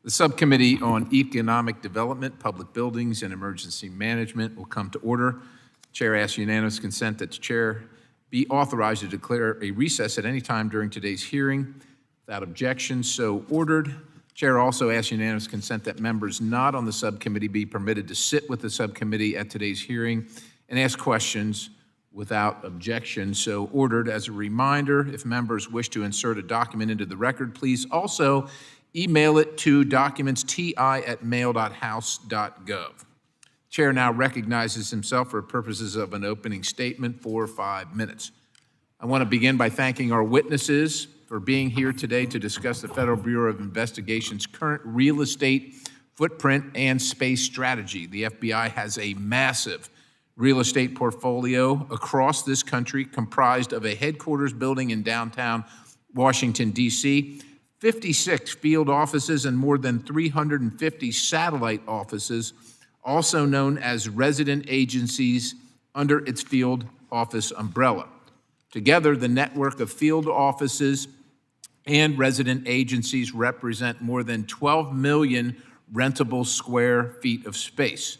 The Subcommittee on Economic Development, Public Buildings, and Emergency Management will come to order. Chair asks unanimous consent that the chair be authorized to declare a recess at any time during today's hearing. Without objection, so ordered. Chair also asks unanimous consent that members not on the subcommittee be permitted to sit with the subcommittee at today's hearing and ask questions without objection, so ordered. As a reminder, if members wish to insert a document into the record, please also email it to documentsti@mail.house.gov. Chair now recognizes himself for purposes of an opening statement for 5 minutes. I want to begin by thanking our witnesses for being here today to discuss the Federal Bureau of Investigation's current real estate footprint and space strategy. The FBI has a massive real estate portfolio across this country comprised of a headquarters building in downtown Washington, D.C., 56 field offices, and more than 350 satellite offices, also known as resident agencies under its field office umbrella. Together, the network of field offices and resident agencies represent more than 12 million rentable square feet of space.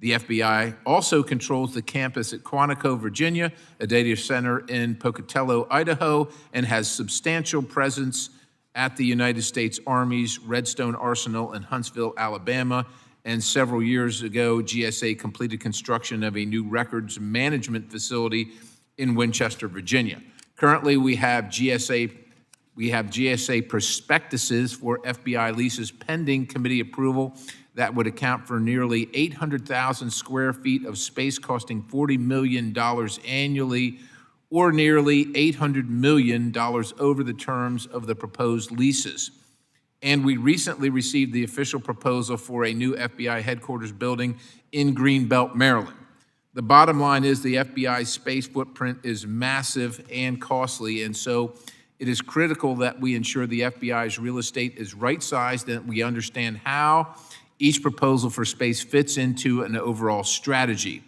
The FBI also controls the campus at Quantico, Virginia, a data center in Pocatello, Idaho, and has substantial presence at the United States Army's Redstone Arsenal in Huntsville, Alabama. And several years ago, GSA completed construction of a new records management facility in Winchester, Virginia. Currently, we have GSA prospectuses for FBI leases pending committee approval that would account for nearly 800,000 square feet of space costing $40 million annually, or nearly $800 million over the terms of the proposed leases. And we recently received the official proposal for a new FBI headquarters building in Greenbelt, Maryland. The bottom line is the FBI's space footprint is massive and costly, and so it is critical that we ensure the FBI's real estate is right-sized and that we understand how each proposal for space fits into an overall strategy.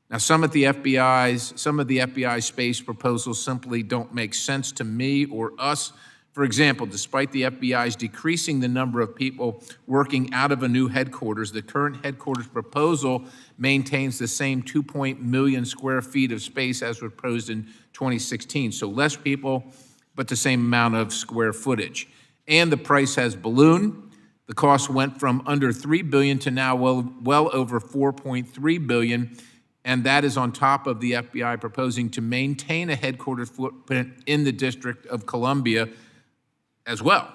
Now, some of the FBI space proposals simply don't make sense to me or us. For example, despite the FBI's decreasing the number of people working out of a new headquarters, the current headquarters proposal maintains the same 2 million square feet of space as proposed in 2016. So less people, but the same amount of square footage. And the price has ballooned. The cost went from under $3 billion to now well over $4.3 billion. And that is on top of the FBI proposing to maintain a headquarters footprint in the District of Columbia as well.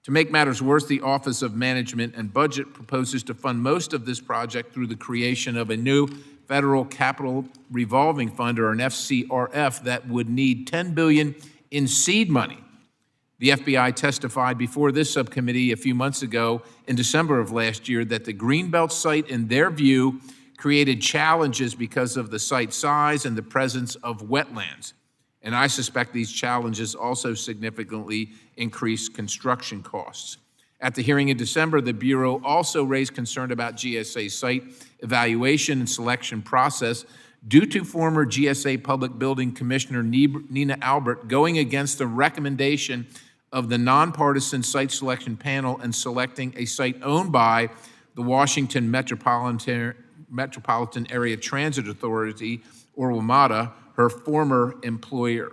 To make matters worse, the Office of Management and Budget proposes to fund most of this project through the creation of a new Federal Capital Revolving Fund, or an FCRF, that would need $10 billion in seed money. The FBI testified before this subcommittee a few months ago in December of last year that the Greenbelt site, in their view, created challenges because of the site size and the presence of wetlands. And I suspect these challenges also significantly increase construction costs. At the hearing in December, the Bureau also raised concern about GSA's site evaluation and selection process due to former GSA Public Building Commissioner Nina Albert going against the recommendation of the nonpartisan site selection panel and selecting a site owned by the Washington Metropolitan Area Transit Authority, or WMATA, her former employer.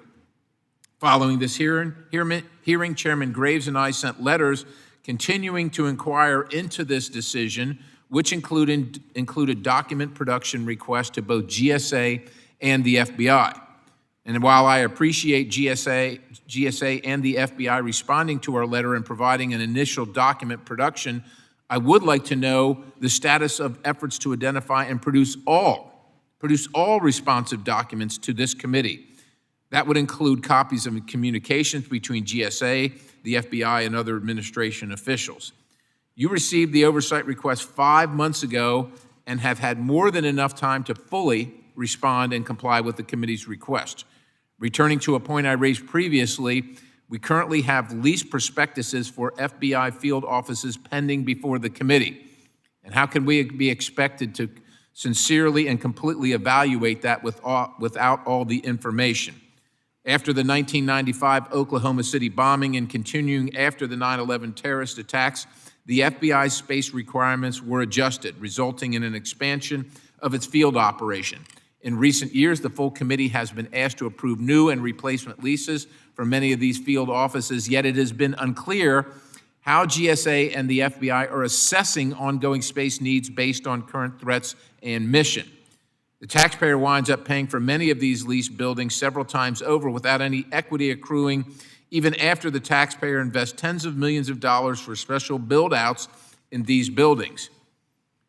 Following this hearing, Chairman Graves and I sent letters continuing to inquire into this decision, which included document production requests to both GSA and the FBI. And while I appreciate GSA and the FBI responding to our letter and providing an initial document production, I would like to know the status of efforts to identify and produce all responsive documents to this committee. That would include copies of communications between GSA, the FBI, and other administration officials. You received the oversight request 5 months ago and have had more than enough time to fully respond and comply with the committee's request. Returning to a point I raised previously, we currently have lease prospectuses for FBI field offices pending before the committee. And how can we be expected to sincerely and completely evaluate that without all the information? After the 1995 Oklahoma City bombing and continuing after the 9/11 terrorist attacks, the FBI's space requirements were adjusted, resulting in an expansion of its field operation. In recent years, the full committee has been asked to approve new and replacement leases for many of these field offices, yet it has been unclear how GSA and the FBI are assessing ongoing space needs based on current threats and mission. The taxpayer winds up paying for many of these leased buildings several times over without any equity accruing, even after the taxpayer invests tens of millions of dollars for special build-outs in these buildings.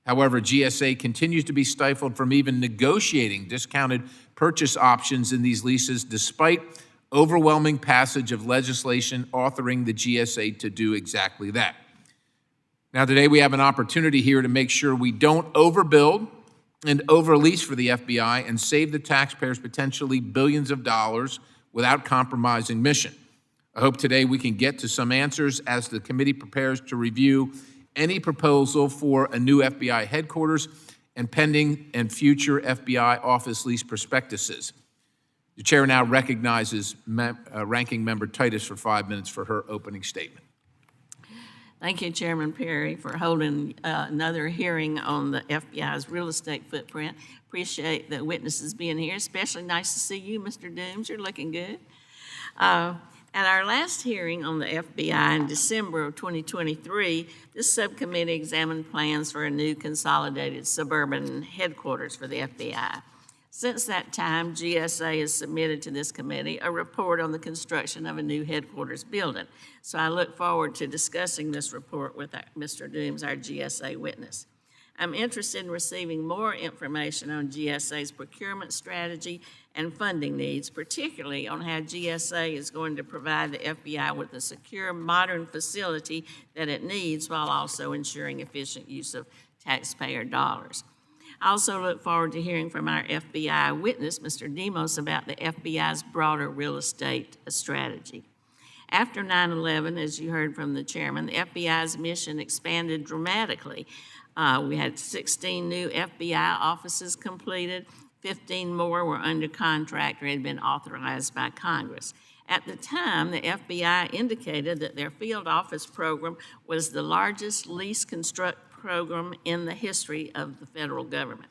However, GSA continues to be stifled from even negotiating discounted purchase options in these leases, despite overwhelming passage of legislation authoring the GSA to do exactly that. Now, today we have an opportunity here to make sure we don't overbuild and overlease for the FBI and save the taxpayers potentially billions of dollars without compromising mission. I hope today we can get to some answers as the committee prepares to review any proposal for a new FBI headquarters and pending and future FBI office lease prospectuses. The chair now recognizes Ranking Member Titus for 5 minutes for her opening statement. Thank you, Chairman Perry, for holding another hearing on the FBI's real estate footprint. Appreciate the witnesses being here. Especially nice to see you, Mr. Dooms. You're looking good. At our last hearing on the FBI in December of 2023, this subcommittee examined plans for a new consolidated suburban headquarters for the FBI. Since that time, GSA has submitted to this committee a report on the construction of a new headquarters building. So I look forward to discussing this report with Mr. Dooms, our GSA witness. I'm interested in receiving more information on GSA's procurement strategy and funding needs, particularly on how GSA is going to provide the FBI with a secure, modern facility that it needs while also ensuring efficient use of taxpayer dollars. I also look forward to hearing from our FBI witness, Mr. Demos, about the FBI's broader real estate strategy. After 9/11, as you heard from the chairman, the FBI's mission expanded dramatically. We had 16 new FBI offices completed, 15 more were under contract or had been authorized by Congress. At the time, the FBI indicated that their field office program was the largest lease construct program in the history of the federal government.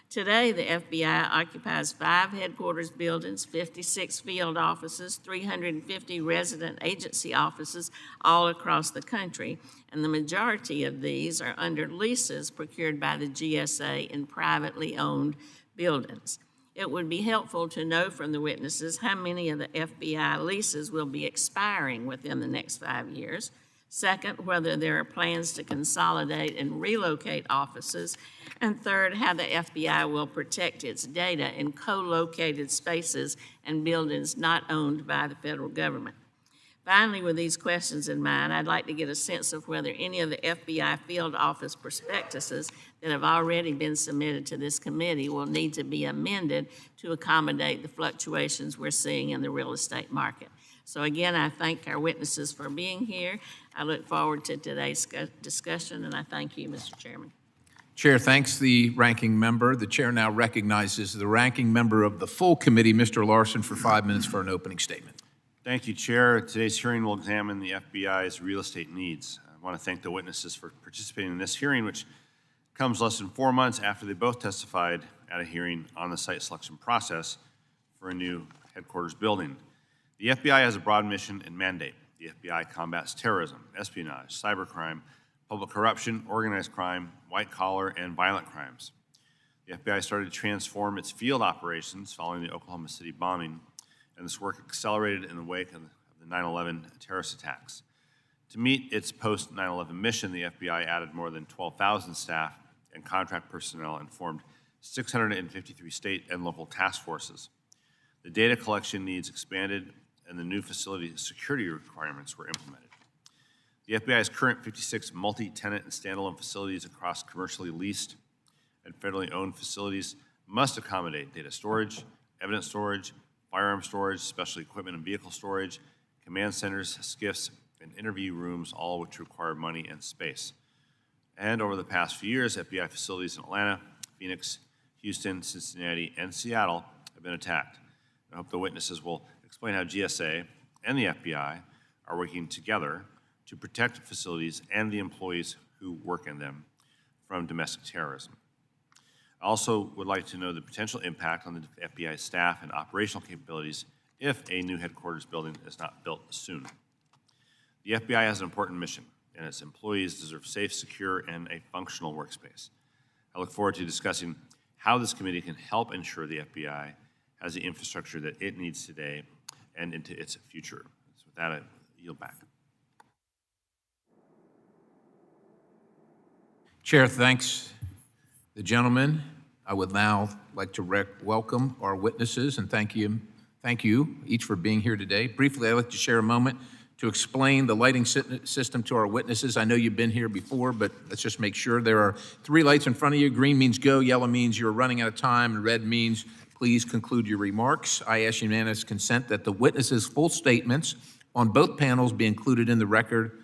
Today, the FBI occupies 5 headquarters buildings, 56 field offices, 350 resident agency offices all across the country, and the majority of these are under leases procured by the GSA in privately owned buildings. It would be helpful to know from the witnesses how many of the FBI leases will be expiring within the next 5 years. Second, whether there are plans to consolidate and relocate offices. And third, how the FBI will protect its data in co-located spaces and buildings not owned by the federal government. Finally, with these questions in mind, I'd like to get a sense of whether any of the FBI field office prospectuses that have already been submitted to this committee will need to be amended to accommodate the fluctuations we're seeing in the real estate market. So again, I thank our witnesses for being here. I look forward to today's discussion, and I thank you, Mr. Chairman. Chair thanks the ranking member. The chair now recognizes the ranking member of the full committee, Mr. Larson, for 5 minutes for an opening statement. Thank you, Chair. Today's hearing will examine the FBI's real estate needs. I want to thank the witnesses for participating in this hearing, which comes less than 4 months after they both testified at a hearing on the site selection process for a new headquarters building. The FBI has a broad mission and mandate. The FBI combats terrorism, espionage, cybercrime, public corruption, organized crime, white-collar, and violent crimes. The FBI started to transform its field operations following the Oklahoma City bombing, and this work accelerated in the wake of the 9/11 terrorist attacks. To meet its post-9/11 mission, the FBI added more than 12,000 staff and contract personnel and formed 653 state and local task forces. The data collection needs expanded, and the new facility security requirements were implemented. The FBI's current 56 multi-tenant and standalone facilities across commercially leased and federally owned facilities must accommodate data storage, evidence storage, firearm storage, special equipment and vehicle storage, command centers, SCIFs, and interview rooms, all which require money and space. And over the past few years, FBI facilities in Atlanta, Phoenix, Houston, Cincinnati, and Seattle have been attacked. I hope the witnesses will explain how GSA and the FBI are working together to protect facilities and the employees who work in them from domestic terrorism. I also would like to know the potential impact on the FBI staff and operational capabilities if a new headquarters building is not built soon. The FBI has an important mission, and its employees deserve safe, secure, and a functional workspace. I look forward to discussing how this committee can help ensure the FBI has the infrastructure that it needs today and into its future. So with that, I yield back. Chair thanks the gentleman. I would now like to welcome our witnesses and thank you each for being here today. Briefly, I'd like to share a moment to explain the lighting system to our witnesses. I know you've been here before, but let's just make sure. There are 3 lights in front of you. Green means go, yellow means you're running out of time, and red means please conclude your remarks. I ask unanimous consent that the witnesses' full statements on both panels be included in the record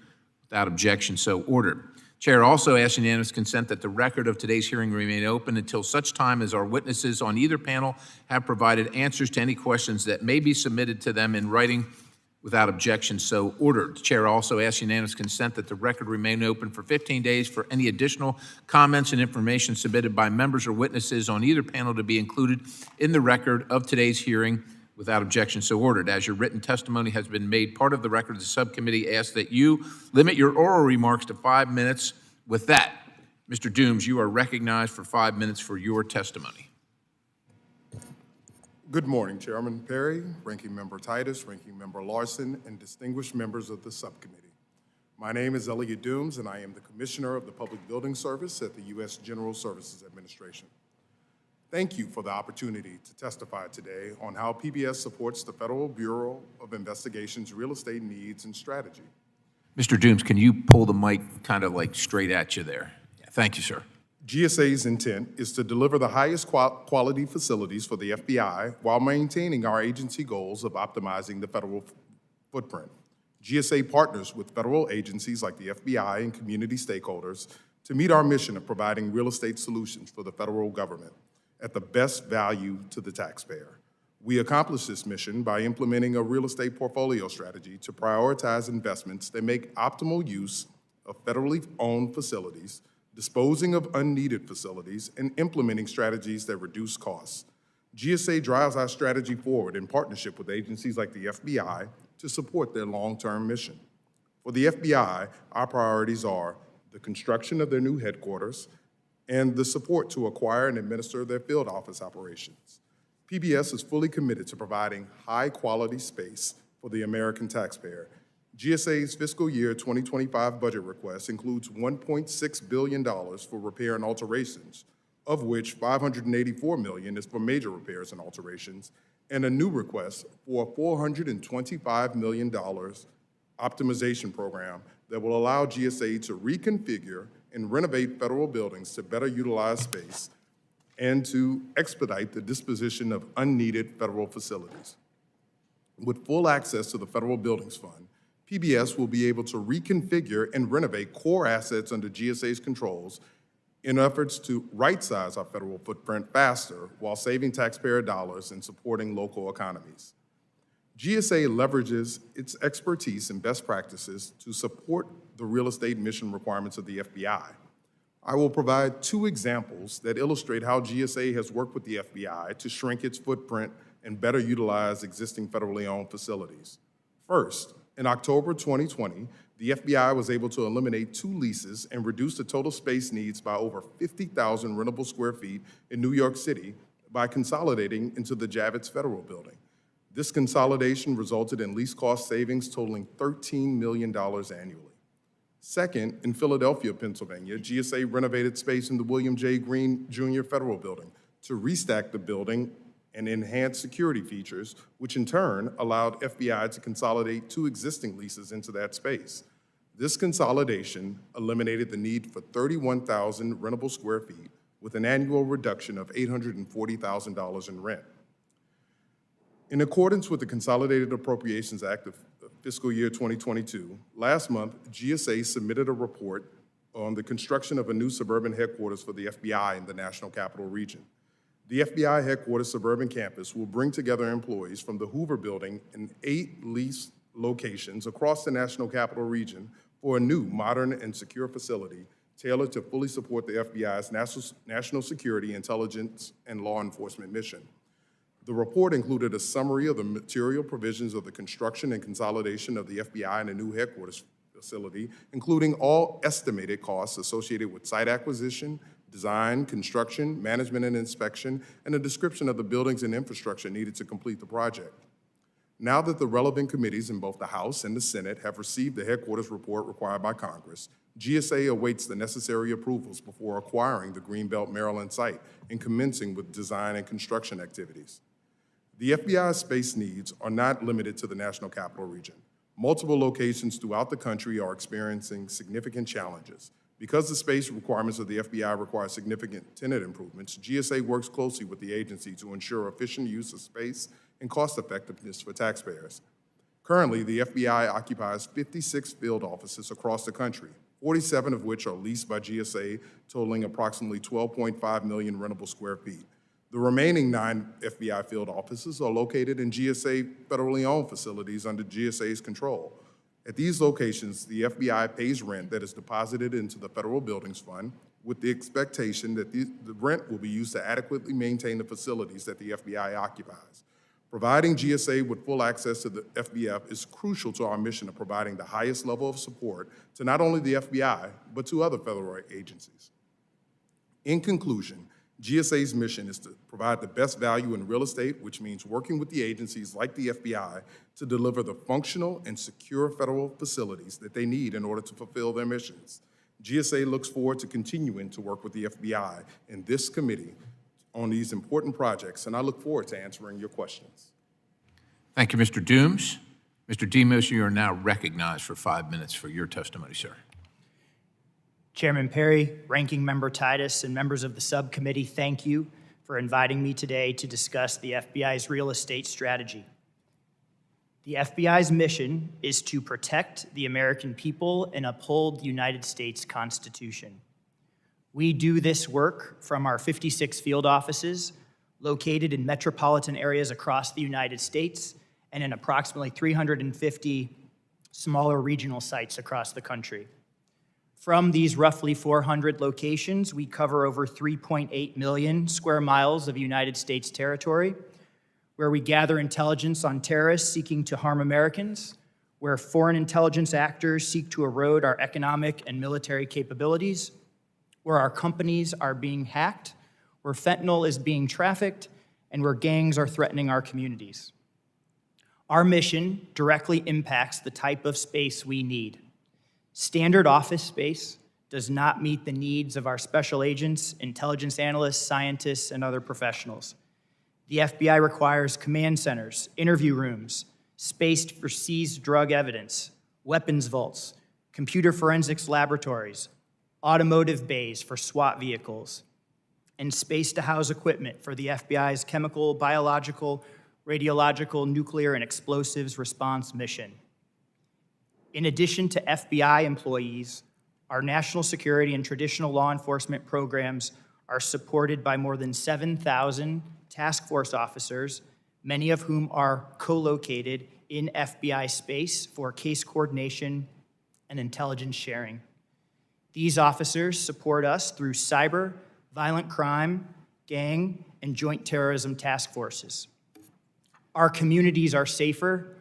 without objection, so ordered. Chair also asks unanimous consent that the record of today's hearing remain open until such time as our witnesses on either panel have provided answers to any questions that may be submitted to them in writing without objection, so ordered. The chair also asks unanimous consent that the record remain open for 15 days for any additional comments and information submitted by members or witnesses on either panel to be included in the record of today's hearing without objection, so ordered. As your written testimony has been made part of the record, the subcommittee asks that you limit your oral remarks to 5 minutes. With that, Mr. Dooms, you are recognized for 5 minutes for your testimony. Good morning, Chairman Perry, Ranking Member Titus, Ranking Member Larson, and distinguished members of the subcommittee. My name is Elliot Dooms, and I am the Commissioner of the Public Building Service at the U.S. General Services Administration. Thank you for the opportunity to testify today on how PBS supports the Federal Bureau of Investigation's real estate needs and strategy. Mr. Dooms, can you pull the mic kind of like straight at you there? Thank you, sir. GSA's intent is to deliver the highest quality facilities for the FBI while maintaining our agency goals of optimizing the federal footprint. GSA partners with federal agencies like the FBI and community stakeholders to meet our mission of providing real estate solutions for the federal government at the best value to the taxpayer. We accomplish this mission by implementing a real estate portfolio strategy to prioritize investments that make optimal use of federally owned facilities, disposing of unneeded facilities, and implementing strategies that reduce costs. GSA drives our strategy forward in partnership with agencies like the FBI to support their long-term mission. For the FBI, our priorities are the construction of their new headquarters and the support to acquire and administer their field office operations. PBS is fully committed to providing high-quality space for the American taxpayer. GSA's fiscal year 2025 budget request includes $1.6 billion for repair and alterations, of which $584 million is for major repairs and alterations, and a new request for a $425 million optimization program that will allow GSA to reconfigure and renovate federal buildings to better utilize space and to expedite the disposition of unneeded federal facilities. With full access to the Federal Buildings Fund, PBS will be able to reconfigure and renovate core assets under GSA's controls in efforts to right-size our federal footprint faster while saving taxpayer dollars and supporting local economies. GSA leverages its expertise and best practices to support the real estate mission requirements of the FBI. I will provide 2 examples that illustrate how GSA has worked with the FBI to shrink its footprint and better utilize existing federally owned facilities. First, in October 2020, the FBI was able to eliminate 2 leases and reduce the total space needs by over 50,000 rentable square feet in New York City by consolidating into the Javits Federal Building. This consolidation resulted in lease cost savings totaling $13 million annually. Second, in Philadelphia, Pennsylvania, GSA renovated space in the William J. Green Jr. Federal Building to restack the building and enhance security features, which in turn allowed FBI to consolidate 2 existing leases into that space. This consolidation eliminated the need for 31,000 rentable square feet with an annual reduction of $840,000 in rent. In accordance with the Consolidated Appropriations Act of fiscal year 2022, last month, GSA submitted a report on the construction of a new suburban headquarters for the FBI in the National Capital Region. The FBI headquarters suburban campus will bring together employees from the Hoover Building in 8 leased locations across the National Capital Region for a new, modern, and secure facility tailored to fully support the FBI's national security, intelligence, and law enforcement mission. The report included a summary of the material provisions of the construction and consolidation of the FBI and the new headquarters facility, including all estimated costs associated with site acquisition, design, construction, management, and inspection, and a description of the buildings and infrastructure needed to complete the project. Now that the relevant committees in both the House and the Senate have received the headquarters report required by Congress, GSA awaits the necessary approvals before acquiring the Greenbelt, Maryland site and commencing with design and construction activities. The FBI's space needs are not limited to the National Capital Region. Multiple locations throughout the country are experiencing significant challenges. Because the space requirements of the FBI require significant tenant improvements, GSA works closely with the agency to ensure efficient use of space and cost effectiveness for taxpayers. Currently, the FBI occupies 56 field offices across the country, 47 of which are leased by GSA, totaling approximately 12.5 million rentable square feet. The remaining 9 FBI field offices are located in GSA federally owned facilities under GSA's control. At these locations, the FBI pays rent that is deposited into the Federal Buildings Fund with the expectation that the rent will be used to adequately maintain the facilities that the FBI occupies. Providing GSA with full access to the FBF is crucial to our mission of providing the highest level of support to not only the FBI, but to other federal agencies. In conclusion, GSA's mission is to provide the best value in real estate, which means working with the agencies like the FBI to deliver the functional and secure federal facilities that they need in order to fulfill their missions. GSA looks forward to continuing to work with the FBI and this committee on these important projects, and I look forward to answering your questions. Thank you, Mr. Dooms. Mr. Demos, you are now recognized for 5 minutes for your testimony, sir. Chairman Perry, Ranking Member Titus, and members of the subcommittee, thank you for inviting me today to discuss the FBI's real estate strategy. The FBI's mission is to protect the American people and uphold the United States Constitution. We do this work from our 56 field offices located in metropolitan areas across the United States and in approximately 350 smaller regional sites across the country. From these roughly 400 locations, we cover over 3.8 million square miles of United States territory, where we gather intelligence on terrorists seeking to harm Americans, where foreign intelligence actors seek to erode our economic and military capabilities, where our companies are being hacked, where fentanyl is being trafficked, and where gangs are threatening our communities. Our mission directly impacts the type of space we need. Standard office space does not meet the needs of our special agents, intelligence analysts, scientists, and other professionals. The FBI requires command centers, interview rooms, space for seized drug evidence, weapons vaults, computer forensics laboratories, automotive bays for SWAT vehicles, and space to house equipment for the FBI's chemical, biological, radiological, nuclear, and explosives response mission. In addition to FBI employees, our national security and traditional law enforcement programs are supported by more than 7,000 task force officers, many of whom are co-located in FBI space for case coordination and intelligence sharing. These officers support us through cyber, violent crime, gang, and joint terrorism task forces. Our communities are safer,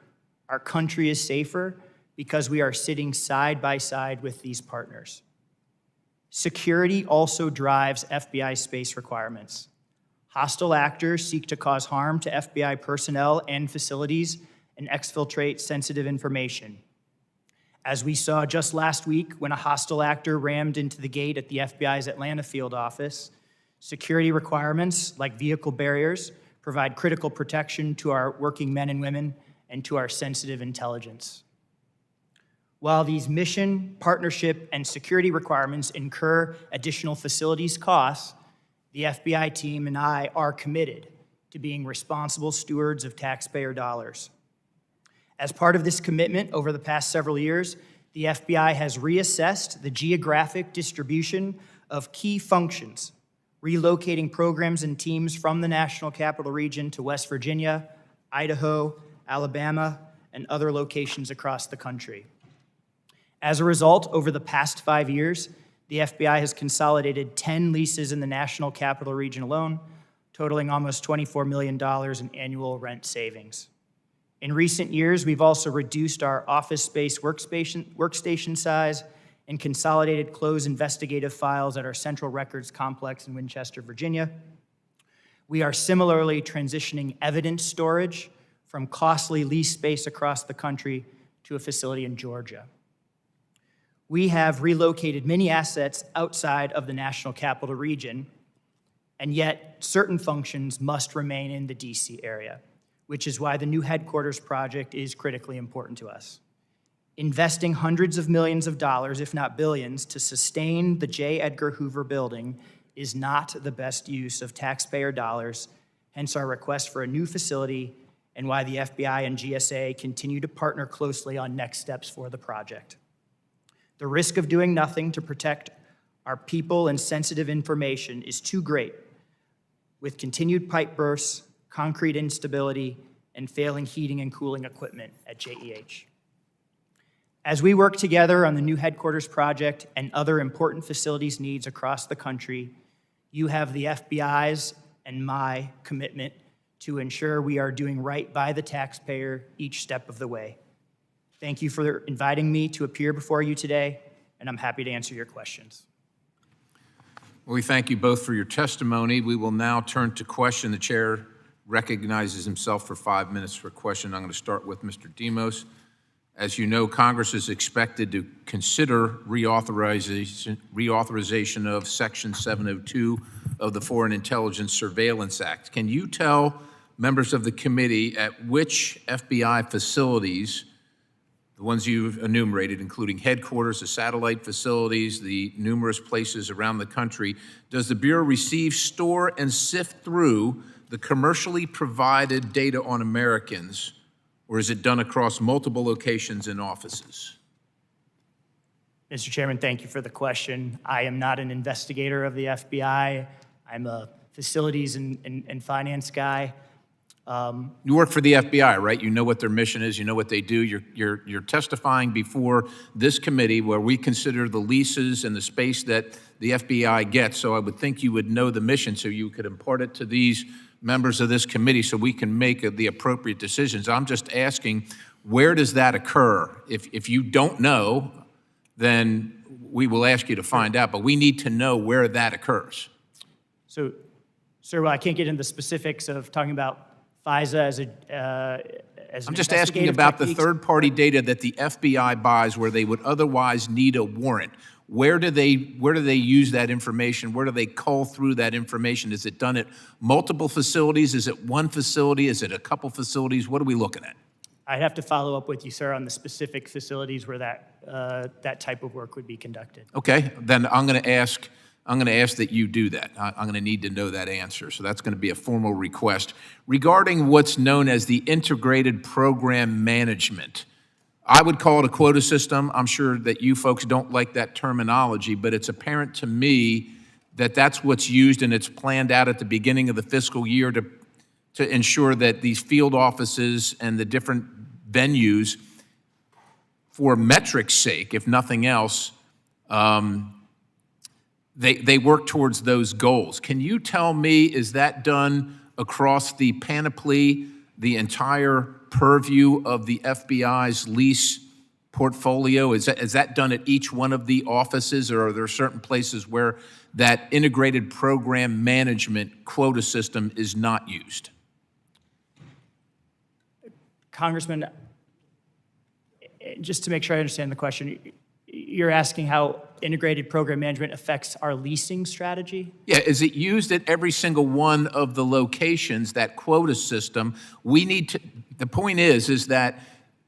our country is safer, because we are sitting side by side with these partners. Security also drives FBI space requirements. Hostile actors seek to cause harm to FBI personnel and facilities and exfiltrate sensitive information. As we saw just last week when a hostile actor rammed into the gate at the FBI's Atlanta field office, security requirements like vehicle barriers provide critical protection to our working men and women and to our sensitive intelligence. While these mission, partnership, and security requirements incur additional facilities costs, the FBI team and I are committed to being responsible stewards of taxpayer dollars. As part of this commitment over the past several years, the FBI has reassessed the geographic distribution of key functions, relocating programs and teams from the National Capital Region to West Virginia, Idaho, Alabama, and other locations across the country. As a result, over the past 5 years, the FBI has consolidated 10 leases in the National Capital Region alone, totaling almost $24 million in annual rent savings. In recent years, we've also reduced our office space workstation size and consolidated closed investigative files at our Central Records Complex in Winchester, Virginia. We are similarly transitioning evidence storage from costly lease space across the country to a facility in Georgia. We have relocated many assets outside of the National Capital Region, and yet certain functions must remain in the DC area, which is why the new headquarters project is critically important to us. Investing hundreds of millions of dollars, if not billions, to sustain the J. Edgar Hoover building is not the best use of taxpayer dollars, hence our request for a new facility and why the FBI and GSA continue to partner closely on next steps for the project. The risk of doing nothing to protect our people and sensitive information is too great, with continued pipe bursts, concrete instability, and failing heating and cooling equipment at JEH. As we work together on the new headquarters project and other important facilities needs across the country, you have the FBI's and my commitment to ensure we are doing right by the taxpayer each step of the way. Thank you for inviting me to appear before you today, and I'm happy to answer your questions. Well, we thank you both for your testimony. We will now turn to question. The chair recognizes himself for 5 minutes for a question. I'm going to start with Mr. Demos. As you know, Congress is expected to consider reauthorization of Section 702 of the Foreign Intelligence Surveillance Act. Can you tell members of the committee at which FBI facilities, the ones you've enumerated, including headquarters, the satellite facilities, the numerous places around the country, does the Bureau receive, store, and sift through the commercially provided data on Americans, or is it done across multiple locations and offices? Mr. Chairman, thank you for the question. I am not an investigator of the FBI. I'm a facilities and finance guy. You work for the FBI, right? You know what their mission is. You know what they do. You're testifying before this committee where we consider the leases and the space that the FBI gets. So I would think you would know the mission so you could impart it to these members of this committee so we can make the appropriate decisions. I'm just asking, where does that occur? If you don't know, then we will ask you to find out, but we need to know where that occurs. So, sir, well, I can't get into the specifics of talking about FISA as an I'm just asking about the third-party data that the FBI buys where they would otherwise need a warrant. Where do they use that information? Where do they cull through that information? Is it done at multiple facilities? Is it one facility? Is it a couple facilities? What are we looking at? I'd have to follow up with you, sir, on the specific facilities where that type of work would be conducted. Okay, then I'm going to ask that you do that. I'm going to need to know that answer. So that's going to be a formal request. Regarding what's known as the integrated program management, I would call it a quota system. I'm sure that you folks don't like that terminology, but it's apparent to me that that's what's used and it's planned out at the beginning of the fiscal year to ensure that these field offices and the different venues, for metrics' sake, if nothing else, they work towards those goals. Can you tell me, is that done across the panoply, the entire purview of the FBI's lease portfolio? Is that done at each one of the offices, or are there certain places where that integrated program management quota system is not used? Congressman, just to make sure I understand the question, you're asking how integrated program management affects our leasing strategy? Yeah, is it used at every single one of the locations, that quota system? We need to, the point is that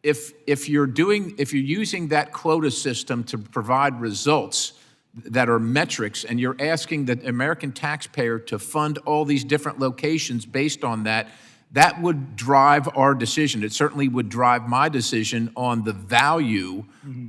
if you're using that quota system to provide results that are metrics, and you're asking the American taxpayer to fund all these different locations based on that, that would drive our decision. It certainly would drive my decision on the value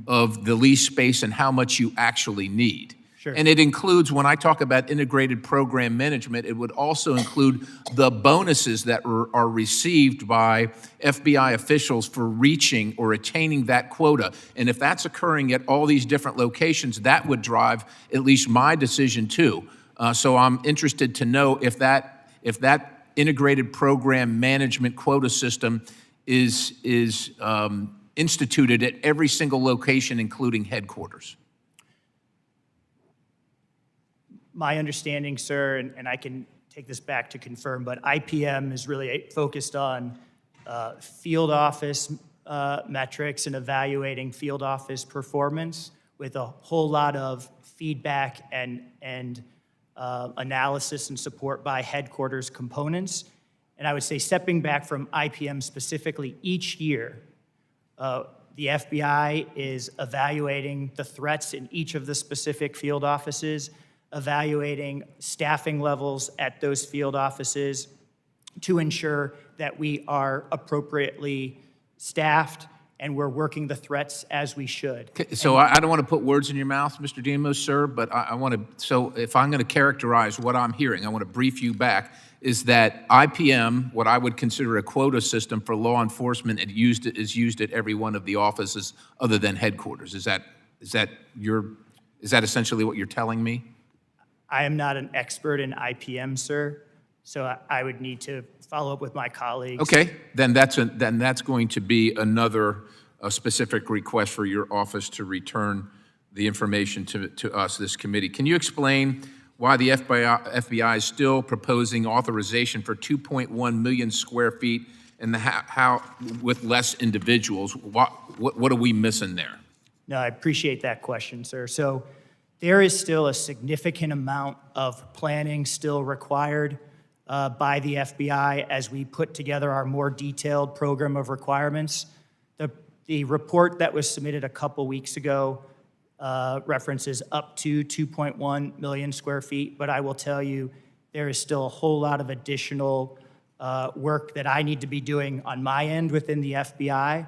of the lease space and how much you actually need. Sure. And it includes, when I talk about integrated program management, it would also include the bonuses that are received by FBI officials for reaching or attaining that quota. And if that's occurring at all these different locations, that would drive at least my decision too. So I'm interested to know if that integrated program management quota system is instituted at every single location, including headquarters. My understanding, sir, and I can take this back to confirm, but IPM is really focused on field office metrics and evaluating field office performance with a whole lot of feedback and analysis and support by headquarters components. And I would say, stepping back from IPM specifically, each year, the FBI is evaluating the threats in each of the specific field offices, evaluating staffing levels at those field offices to ensure that we are appropriately staffed and we're working the threats as we should. So I don't want to put words in your mouth, Mr. Demos, sir, but I want to, so if I'm going to characterize what I'm hearing, I want to brief you back, is that IPM, what I would consider a quota system for law enforcement, is used at every one of the offices other than headquarters. Is that essentially what you're telling me? I am not an expert in IPM, sir, so I would need to follow up with my colleagues. Okay, then that's going to be another specific request for your office to return the information to us, this committee. Can you explain why the FBI is still proposing authorization for 2.1 million square feet and how with less individuals? What are we missing there? No, I appreciate that question, sir. So there is still a significant amount of planning still required by the FBI as we put together our more detailed program of requirements. The report that was submitted a couple weeks ago references up to 2.1 million square feet, but I will tell you there is still a whole lot of additional work that I need to be doing on my end within the FBI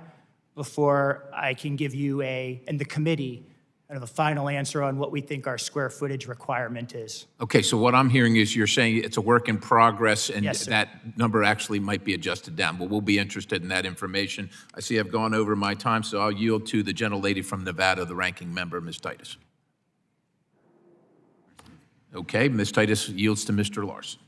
before I can give you and the committee, kind of a final answer on what we think our square footage requirement is. Okay, so what I'm hearing is you're saying it's a work in progress and Yes, sir. that number actually might be adjusted down, but we'll be interested in that information. I see I've gone over my time, so I'll yield to the gentlelady from Nevada, the ranking member, Ms. Titus. Okay, Ms. Titus yields to Mr. Larson.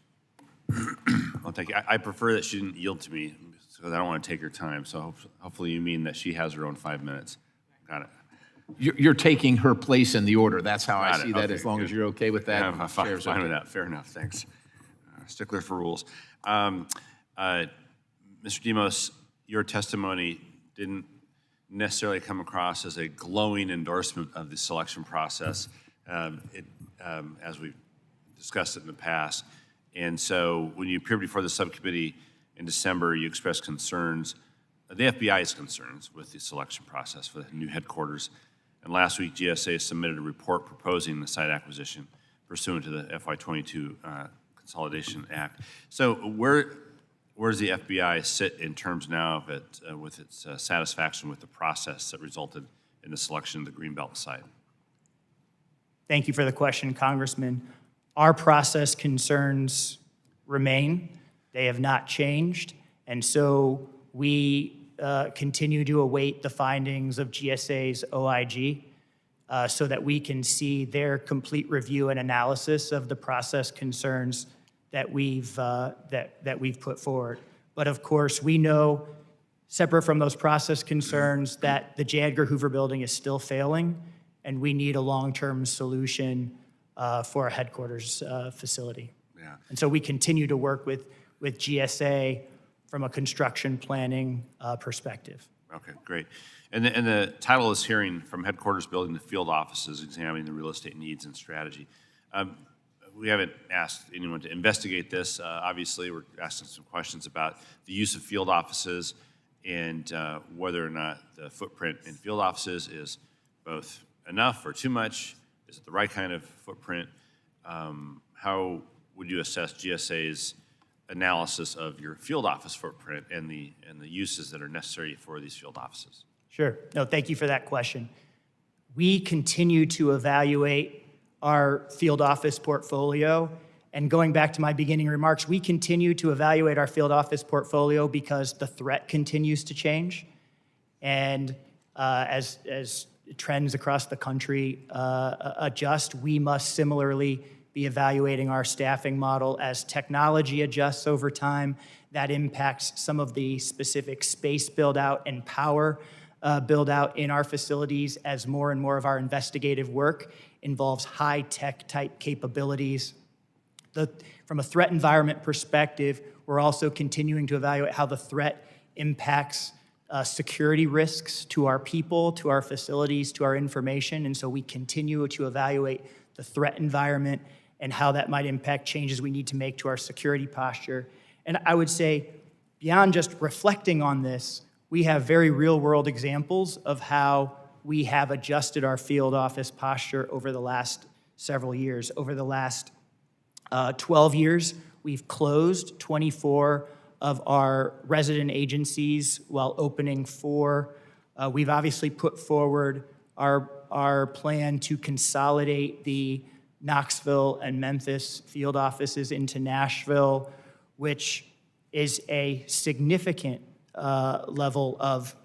Well, thank you. I prefer that she didn't yield to me because I don't want to take her time. So hopefully you mean that she has her own 5 minutes. Got it. You're taking her place in the order. That's how I Got it. see that, Okay, as long good. as you're okay with that. Yeah, I'm fine Chair's with okay. that. Fair enough. Thanks. Stickler for rules. Mr. Demos, your testimony didn't necessarily come across as a glowing endorsement of the selection process, as we've discussed it in the past. And so when you appeared before the subcommittee in December, you expressed concerns, the FBI's concerns with the selection process for the new headquarters. And last week, GSA submitted a report proposing the site acquisition pursuant to the FY22 Consolidation Act. So where does the FBI sit in terms now of it, with its satisfaction with the process that resulted in the selection of the Greenbelt site? Thank you for the question, Congressman. Our process concerns remain. They have not changed. And so we continue to await the findings of GSA's OIG so that we can see their complete review and analysis of the process concerns that we've put forward. But of course, we know, separate from those process concerns, that the J. Edgar Hoover building is still failing, and we need a long-term solution for a headquarters facility. Yeah. And so we continue to work with GSA from a construction planning perspective. Okay, great. And the title of this hearing, From Headquarters Building to Field Offices, Examining the Real Estate Needs and Strategy. We haven't asked anyone to investigate this. Obviously, we're asking some questions about the use of field offices and whether or not the footprint in field offices is both enough or too much. Is it the right kind of footprint? How would you assess GSA's analysis of your field office footprint and the uses that are necessary for these field offices? Sure. No, thank you for that question. We continue to evaluate our field office portfolio. And going back to my beginning remarks, we continue to evaluate our field office portfolio because the threat continues to change. And as trends across the country adjust, we must similarly be evaluating our staffing model as technology adjusts over time. That impacts some of the specific space build-out and power build-out in our facilities as more and more of our investigative work involves high-tech type capabilities. From a threat environment perspective, we're also continuing to evaluate how the threat impacts security risks to our people, to our facilities, to our information. And so we continue to evaluate the threat environment and how that might impact changes we need to make to our security posture. And I would say, beyond just reflecting on this, we have very real-world examples of how we have adjusted our field office posture over the last several years. Over the last 12 years, we've closed 24 of our resident agencies while opening 4. We've obviously put forward our plan to consolidate the Knoxville and Memphis field offices into Nashville, which is a significant level of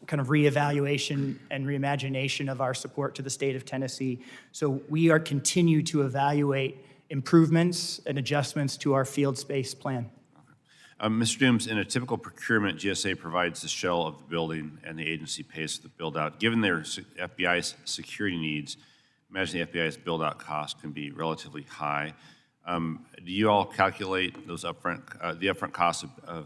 kind of reevaluation and reimagination of our support to the state of Tennessee. So we are continue to evaluate improvements and adjustments to our field space plan. Mr. Dooms, in a typical procurement, GSA provides the shell of the building and the agency pays for the build-out. Given their FBI's security needs, imagine the FBI's build-out cost can be relatively high. Do you all calculate those the upfront costs of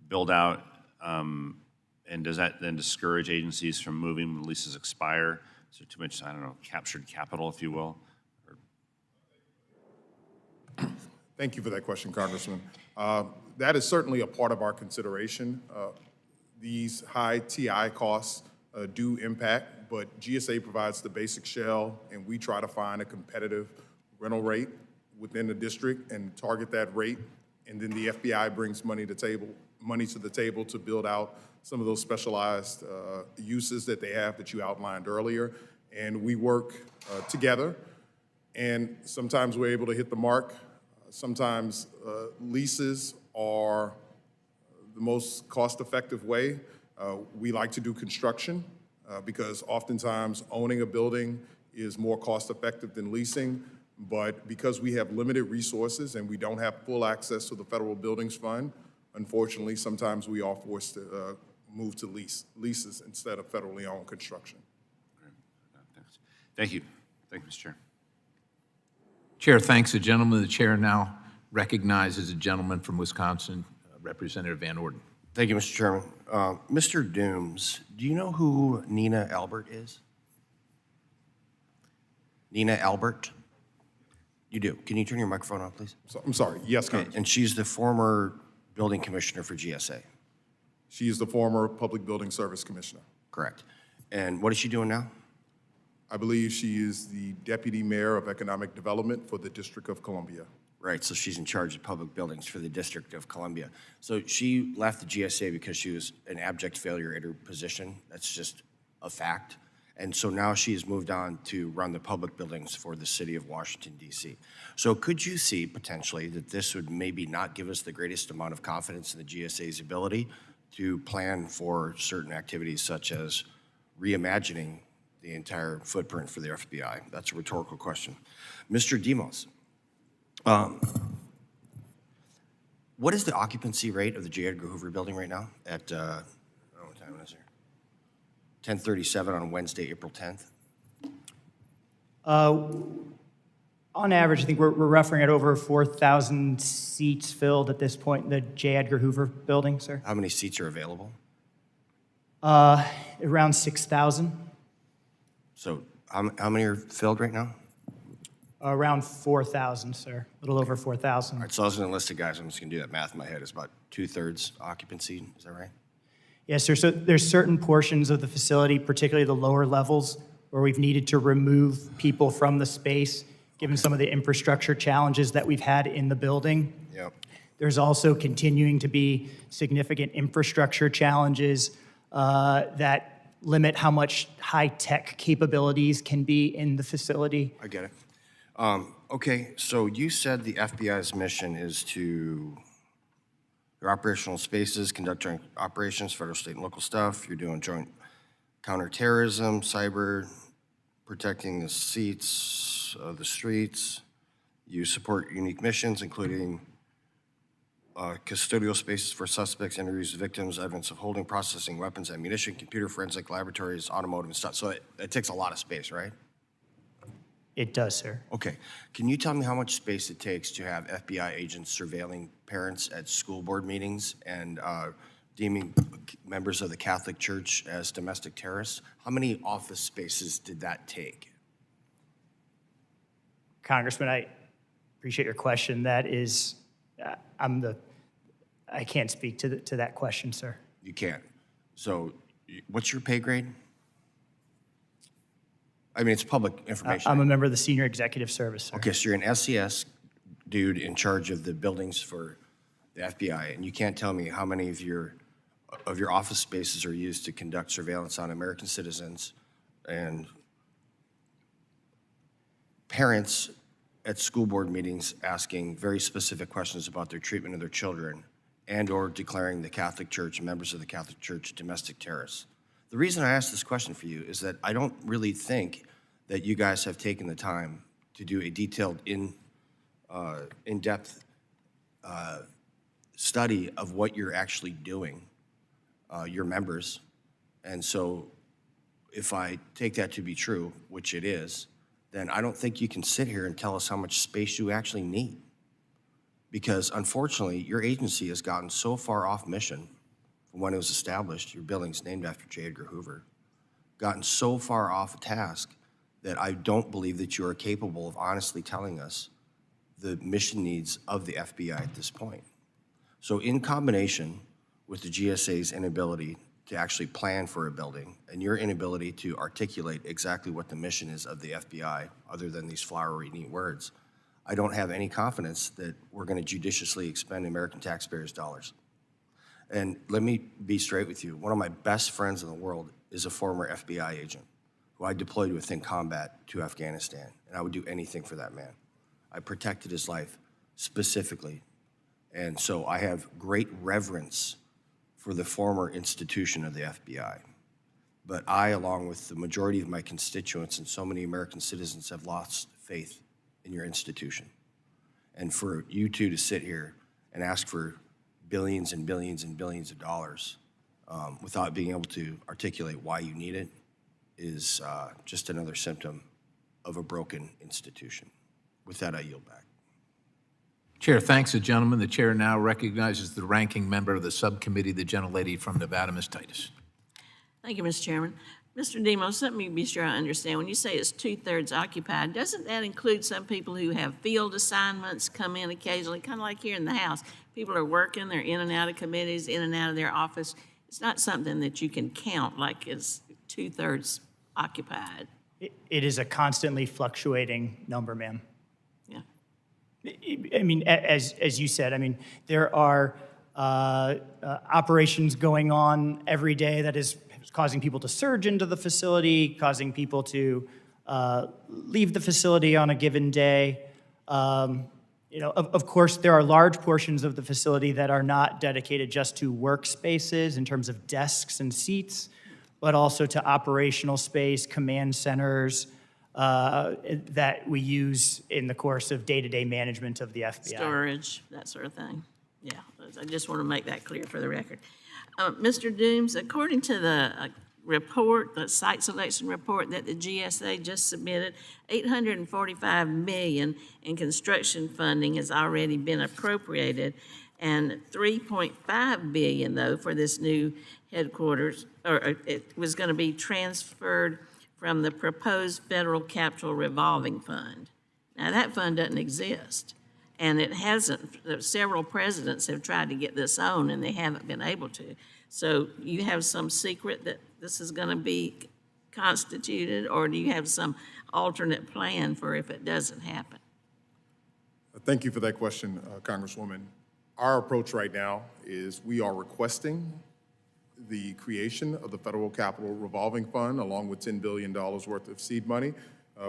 build-out, and does that then discourage agencies from moving when leases expire? Is there too much, I don't know, captured capital, if you will? Thank you for that question, Congressman. That is certainly a part of our consideration. These high TI costs do impact, but GSA provides the basic shell, and we try to find a competitive rental rate within the district and target that rate. And then the FBI brings money to the table to build out some of those specialized uses that they have that you outlined earlier. And we work together, and sometimes we're able to hit the mark. Sometimes leases are the most cost-effective way. We like to do construction because oftentimes owning a building is more cost-effective than leasing. But because we have limited resources and we don't have full access to the Federal Buildings Fund, unfortunately, sometimes we are forced to move to leases instead of federally owned construction. Thank you. Thank you, Mr. Chair. Chair thanks the gentleman. The chair now recognizes a gentleman from Wisconsin, Representative Van Orden. Thank you, Mr. Chairman. Mr. Dooms, do you know who Nina Albert is? Nina Albert? You do. Can you turn your microphone on, please? So, I'm sorry. Yes, Okay, Congressman. and she's the former building commissioner for GSA, She is the former Public Building Service Commissioner. correct? And what is she doing now? I believe she is the Deputy Mayor of Economic Development for the District of Columbia. Right, so she's in charge of public buildings for the District of Columbia. So she left the GSA because she was an abject failure at her position. That's just a fact. And so now she's moved on to run the public buildings for the city of Washington, D.C. So could you see potentially that this would maybe not give us the greatest amount of confidence in the GSA's ability to plan for certain activities such as reimagining the entire footprint for the FBI? That's a rhetorical question. Mr. Demos, what is the occupancy rate of the J. Edgar Hoover building right now at, what time is it? 10:37 on Wednesday, April 10th? On average, I think we're roughing at over 4,000 seats filled at this point in the J. Edgar Hoover building, sir. How many seats are available? Around 6,000. So how many are filled right now? Around 4,000, sir. A little over 4,000. All right, so I was going to list the guys. I'm just going to do that math in my head. It's about 2/3 occupancy. Is that right? Yes, sir. So there's certain portions of the facility, particularly the lower levels, where we've needed to remove people from the space, given some of the infrastructure challenges that we've had in the building. Yep. There's also continuing to be significant infrastructure challenges that limit how much high-tech capabilities can be in the facility. I get it. Okay, so you said the FBI's mission is to, your operational spaces, conduct joint operations, federal, state, and local stuff. You're doing joint counterterrorism, cyber, protecting the seats of the streets. You support unique missions, including custodial spaces for suspects, interviews of victims, evidence of holding, processing weapons, ammunition, computer forensic laboratories, automotive and stuff. So it takes a lot of space, right? It does, sir. Okay. Can you tell me how much space it takes to have FBI agents surveilling parents at school board meetings and deeming members of the Catholic Church as domestic terrorists? How many office spaces did that take? Congressman, I appreciate your question. That is, I can't speak to that question, sir. You can't. So what's your pay grade? I mean, it's public information. I'm a member of the Senior Executive Service, sir. Okay, so you're an SES dude in charge of the buildings for the FBI, and you can't tell me how many of your office spaces are used to conduct surveillance on American citizens and parents at school board meetings asking very specific questions about their treatment of their children and/or declaring the Catholic Church, members of the Catholic Church, domestic terrorists. The reason I asked this question for you is that I don't really think that you guys have taken the time to do a detailed, in-depth study of what you're actually doing, your members. And so if I take that to be true, which it is, then I don't think you can sit here and tell us how much space you actually need. Because unfortunately, your agency has gotten so far off mission from when it was established, your building's named after J. Edgar Hoover, gotten so far off task that I don't believe that you are capable of honestly telling us the mission needs of the FBI at this point. So in combination with the GSA's inability to actually plan for a building and your inability to articulate exactly what the mission is of the FBI, other than these flowery, neat words, I don't have any confidence that we're going to judiciously expend American taxpayers' dollars. And let me be straight with you. One of my best friends in the world is a former FBI agent who I deployed with in combat to Afghanistan, and I would do anything for that man. I protected his life specifically. And so I have great reverence for the former institution of the FBI. But I, along with the majority of my constituents and so many American citizens, have lost faith in your institution. And for you two to sit here and ask for billions and billions and billions of dollars without being able to articulate why you need it is just another symptom of a broken institution. With that, I yield back. Chair thanks the gentleman. The chair now recognizes the ranking member of the subcommittee, the gentlelady from Nevada, Ms. Titus. Thank you, Mr. Chairman. Mr. Demos, let me be sure I understand. When you say it's 2/3 occupied, doesn't that include some people who have field assignments, come in occasionally, kind of like here in the House? People are working, they're in and out of committees, in and out of their office. It's not something that you can count like it's 2/3 occupied. It is a constantly fluctuating number, ma'am. Yeah. I mean, as you said, I mean, there are operations going on every day that is causing people to surge into the facility, causing people to leave the facility on a given day. You know, of course, there are large portions of the facility that are not dedicated just to workspaces in terms of desks and seats, but also to operational space, command centers that we use in the course of day-to-day management of the FBI. Storage, that sort of thing. Yeah, I just want to make that clear for the record. Mr. Dooms, according to the report, the site selection report that the GSA just submitted, $845 million in construction funding has already been appropriated, and $3.5 billion, though, for this new headquarters, or it was going to be transferred from the proposed federal capital revolving fund. Now, that fund doesn't exist, and it hasn't. Several presidents have tried to get this on, and they haven't been able to. So you have some secret that this is going to be constituted, or do you have some alternate plan for if it doesn't happen? Thank you for that question, Congresswoman. Our approach right now is we are requesting the creation of the Federal Capital Revolving Fund along with $10 billion worth of seed money.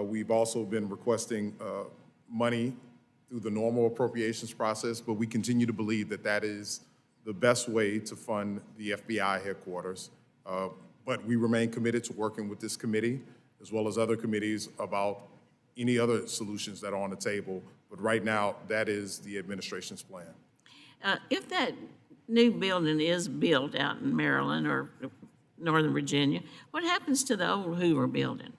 We've also been requesting money through the normal appropriations process, but we continue to believe that that is the best way to fund the FBI headquarters. But we remain committed to working with this committee, as well as other committees, about any other solutions that are on the table. But right now, that is the administration's plan. If that new building is built out in Maryland or Northern Virginia, what happens to the old Hoover building?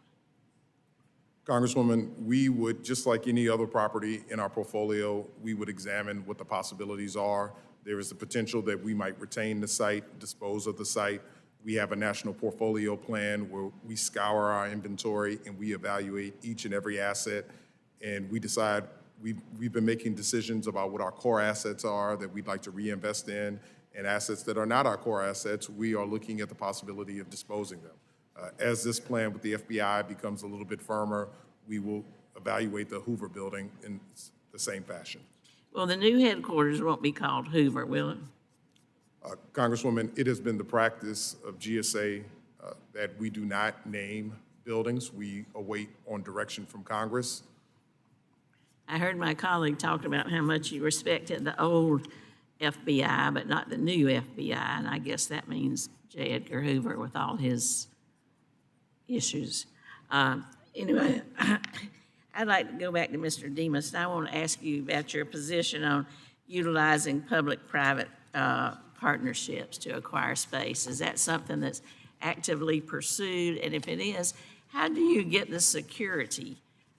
Congresswoman, we would, just like any other property in our portfolio, we would examine what the possibilities are. There is the potential that we might retain the site, dispose of the site. We have a national portfolio plan where we scour our inventory and we evaluate each and every asset, and we decide. We've been making decisions about what our core assets are that we'd like to reinvest in, and assets that are not our core assets, we are looking at the possibility of disposing them. As this plan with the FBI becomes a little bit firmer, we will evaluate the Hoover building in the same fashion. Well, the new headquarters won't be called Hoover, will it? Congresswoman, it has been the practice of GSA that we do not name buildings. We await on direction from Congress. I heard my colleague talk about how much you respected the old FBI, but not the new FBI, and I guess that means J. Edgar Hoover with all his issues. Anyway, I'd like to go back to Mr. Demas, and I want to ask you about your position on utilizing public-private partnerships to acquire space. Is that something that's actively pursued? And if it is, how do you get the security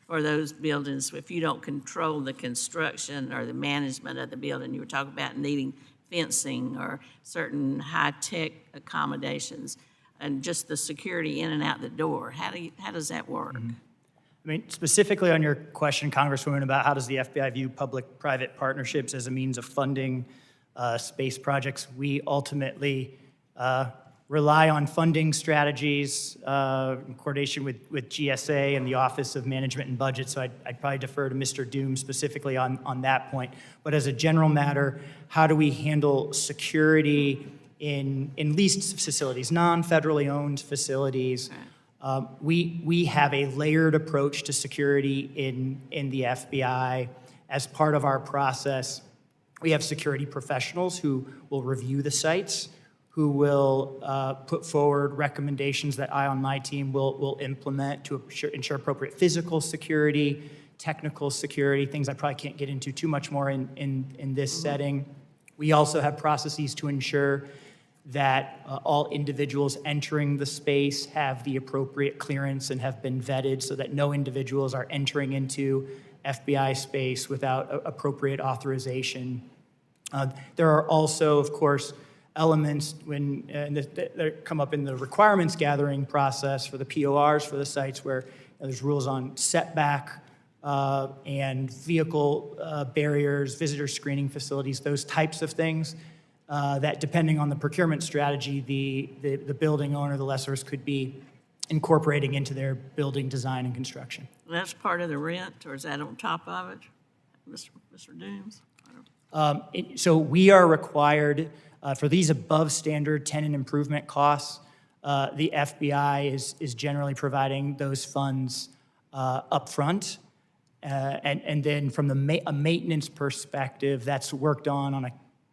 for those buildings if you don't control the construction or the management of the building? You were talking about needing fencing or certain high-tech accommodations and just the security in and out the door. How does that work? I mean, specifically on your question, Congresswoman, about how does the FBI view public-private partnerships as a means of funding space projects, we ultimately rely on funding strategies in coordination with GSA and the Office of Management and Budget, so I'd probably defer to Mr. Doom specifically on that point. But as a general matter, how do we handle security in leased facilities, non-federally owned facilities? We have a layered approach to security in the FBI. As part of our process, we have security professionals who will review the sites, who will put forward recommendations that I on my team will implement to ensure appropriate physical security, technical security, things I probably can't get into too much more in this setting. We also have processes to ensure that all individuals entering the space have the appropriate clearance and have been vetted so that no individuals are entering into FBI space without appropriate authorization. There are also, of course, elements that come up in the requirements gathering process for the PORs for the sites where there's rules on setback and vehicle barriers, visitor screening facilities, those types of things that, depending on the procurement strategy, the building owner, the lessors, could be incorporating into their building design and construction. That's part of the rent, or is that on top of it, Mr. Dooms? So we are required, for these above standard tenant improvement costs, the FBI is generally providing those funds upfront. And then from a maintenance perspective, that's worked on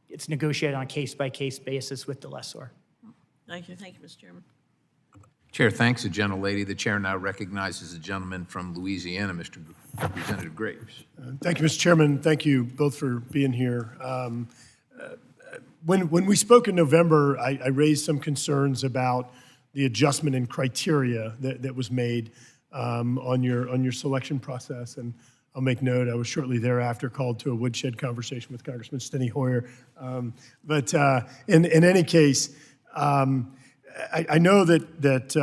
it's negotiated on a case-by-case basis with the lessor. Thank you, Mr. Chairman. Chair thanks the gentlelady. The chair now recognizes the gentleman from Louisiana, Mr. Representative Graves. Thank you, Mr. Chairman. Thank you both for being here. When we spoke in November, I raised some concerns about the adjustment in criteria that was made on your selection process, and I'll make note, I was shortly thereafter called to a woodshed conversation with Congressman Steny Hoyer. But in any case, I know that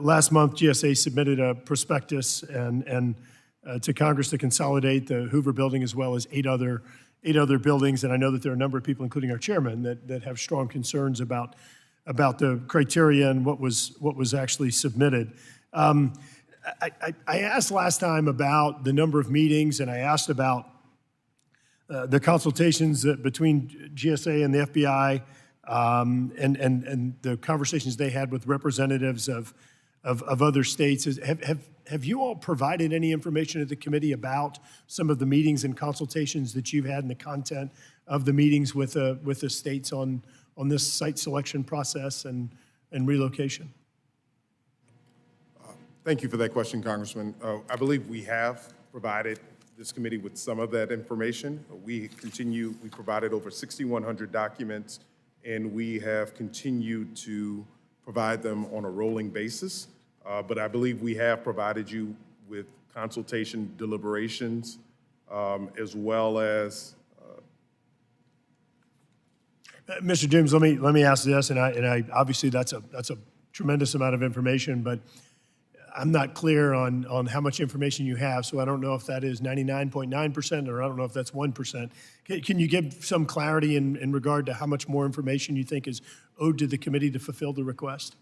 last month GSA submitted a prospectus and to Congress to consolidate the Hoover building as well as eight other buildings, and I know that there are a number of people, including our chairman, that have strong concerns about the criteria and what was actually submitted. I asked last time about the number of meetings, and I asked about the consultations between GSA and the FBI, and the conversations they had with representatives of other states. Have have you all provided any information to the committee about some of the meetings and consultations that you've had and the content of the meetings with the states on this site selection process and relocation? Thank you for that question, Congressman. I believe we have provided this committee with some of that information. We provided over 6,100 documents, and we have continued to provide them on a rolling basis. But I believe we have provided you with consultation deliberations, as well as Mr. Dooms, let me ask this, and I obviously that's a tremendous amount of information, but I'm not clear on how much information you have, so I don't know if that is 99.9% or I don't know if that's 1%. Can you give some clarity in regard to how much more information you think is owed to the committee to fulfill the request?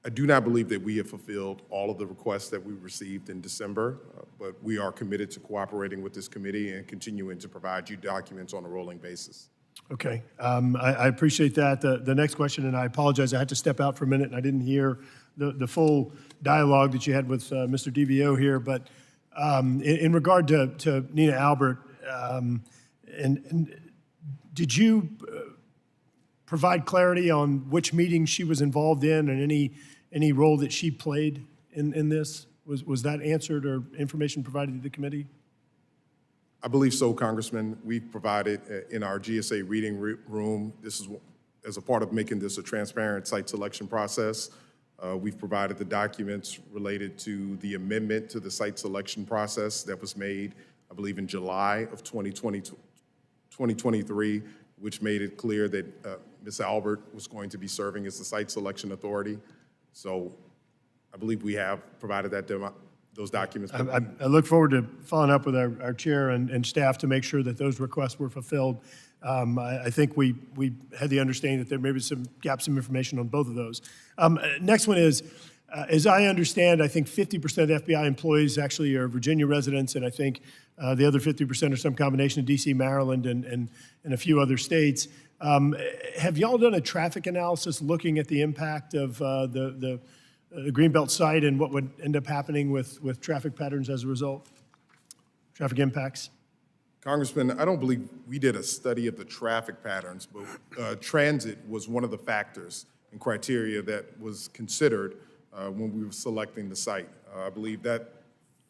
I do not believe that we have fulfilled all of the requests that we received in December, but we are committed to cooperating with this committee and continuing to provide you documents on a rolling basis. Okay, I appreciate that. The next question, and I apologize, I had to step out for a minute and I didn't hear the full dialogue that you had with Mr. DVO here, but in regard to Nina Albert, and did you provide clarity on which meetings she was involved in and any role that she played in this? Was that answered or information provided to the committee? I believe so, Congressman. We provided in our GSA reading room, this is as a part of making this a transparent site selection process. We've provided the documents related to the amendment to the site selection process that was made, I believe, in July of 2023, which made it clear that Ms. Albert was going to be serving as the site selection authority. So I believe we have provided those documents. I look forward to following up with our chair and staff to make sure that those requests were fulfilled. I think we had the understanding that there may be some gaps in information on both of those. Next one is, as I understand, I think 50% of FBI employees actually are Virginia residents, and I think the other 50% are some combination of DC, Maryland, and a few other states. Have y'all done a traffic analysis looking at the impact of the Greenbelt site and what would end up happening with traffic patterns as a result? Traffic impacts? Congressman, I don't believe we did a study of the traffic patterns, but transit was one of the factors and criteria that was considered when we were selecting the site. I believe that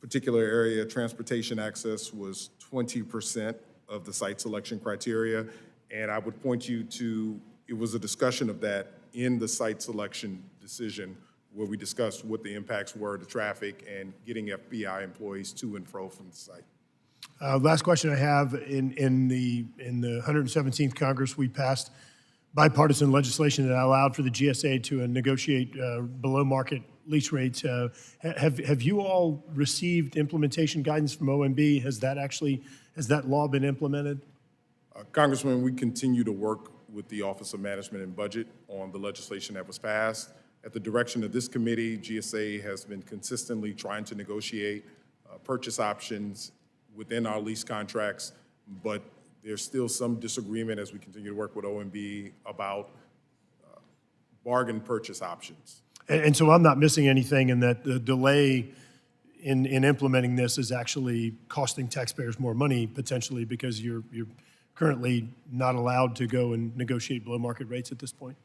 particular area, transportation access, was 20% of the site selection criteria, and I would point you to, it was a discussion of that in the site selection decision where we discussed what the impacts were to traffic and getting FBI employees to and fro from the site. Last question I have, in the 117th Congress, we passed bipartisan legislation that allowed for the GSA to negotiate below market lease rates. Have you all received implementation guidance from OMB? Has that law been implemented? Congressman, we continue to work with the Office of Management and Budget on the legislation that was passed. At the direction of this committee, GSA has been consistently trying to negotiate purchase options within our lease contracts, but there's still some disagreement as we continue to work with OMB about bargain purchase options. And so I'm not missing anything in that the delay in implementing this is actually costing taxpayers more money potentially because you're currently not allowed to go and negotiate below market rates at this point?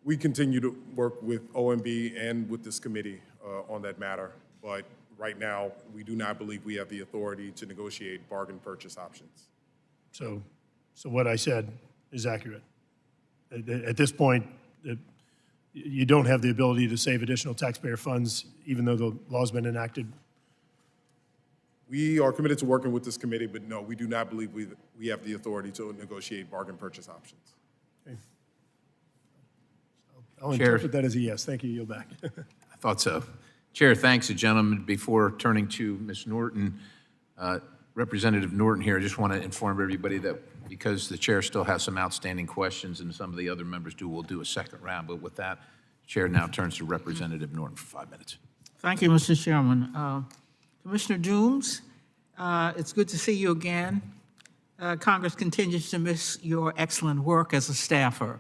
We continue to work with OMB and with this committee on that matter, but right now, we do not believe we have the authority to negotiate bargain purchase options. So what I said is accurate. At this point, you don't have the ability to save additional taxpayer funds, even though the law's been enacted. We are committed to working with this committee, but no, we do not believe we have the authority to negotiate bargain purchase options. Okay. I'll Chair. interpret that as a yes. Thank you. Yield back. I thought so. Chair, thanks, gentlemen. Before turning to Ms. Norton, Representative Norton here, I just want to inform everybody that because the chair still has some outstanding questions and some of the other members do, we'll do a second round. But with that, Chair now turns to Representative Norton for 5 minutes. Thank you, Mr. Chairman. Commissioner Dooms, it's good to see you again. Congress continues to miss your excellent work as a staffer.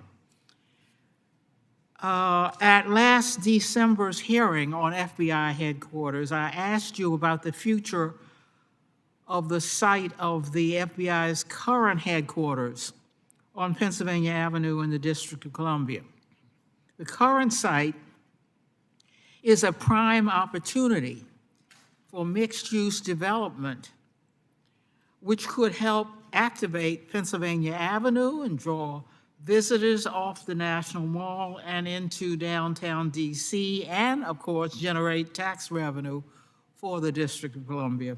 At last December's hearing on FBI headquarters, I asked you about the future of the site of the FBI's current headquarters on Pennsylvania Avenue in the District of Columbia. The current site is a prime opportunity for mixed-use development, which could help activate Pennsylvania Avenue and draw visitors off the National Mall and into downtown DC, and of course, generate tax revenue for the District of Columbia.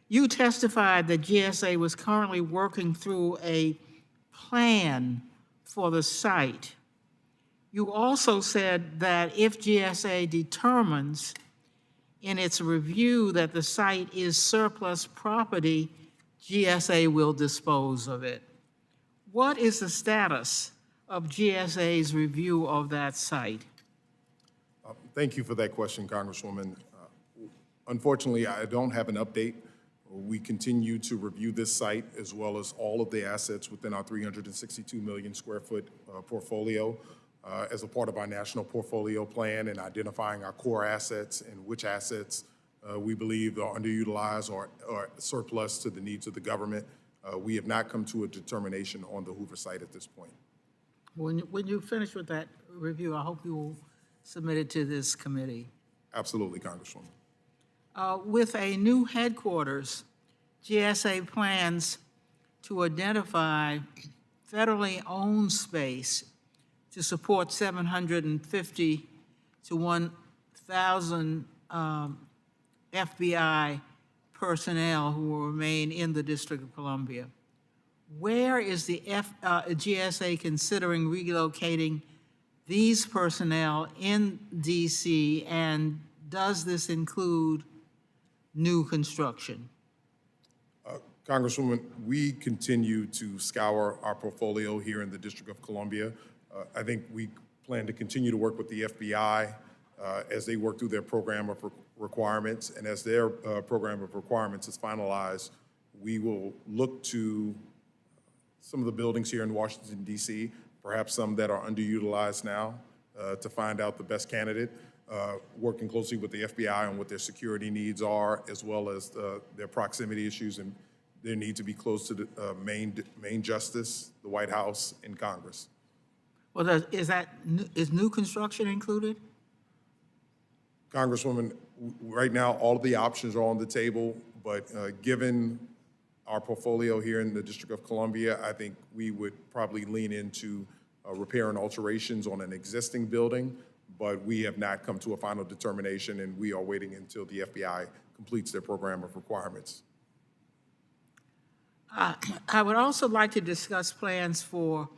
You testified that GSA was currently working through a plan for the site. You also said that if GSA determines in its review that the site is surplus property, GSA will dispose of it. What is the status of GSA's review of that site? Thank you for that question, Congresswoman. Unfortunately, I don't have an update. We continue to review this site as well as all of the assets within our 362 million square foot portfolio as a part of our national portfolio plan and identifying our core assets and which assets we believe are underutilized or surplus to the needs of the government. We have not come to a determination on the Hoover site at this point. When you finish with that review, I hope you will submit it to this committee. Absolutely, Congresswoman. With a new headquarters, GSA plans to identify federally owned space to support 750 to 1,000 FBI personnel who will remain in the District of Columbia. Where is the GSA considering relocating these personnel in DC, and does this include new construction? Congresswoman, we continue to scour our portfolio here in the District of Columbia. I think we plan to continue to work with the FBI as they work through their program of requirements, and as their program of requirements is finalized, we will look to some of the buildings here in Washington, D.C., perhaps some that are underutilized now, to find out the best candidate, working closely with the FBI on what their security needs are, as well as their proximity issues and their need to be close to the main justice, the White House, and Congress. Well, is new construction included? Congresswoman, right now, all of the options are on the table, but given our portfolio here in the District of Columbia, I think we would probably lean into repair and alterations on an existing building, but we have not come to a final determination, and we are waiting until the FBI completes their program of requirements. I would also like to discuss plans for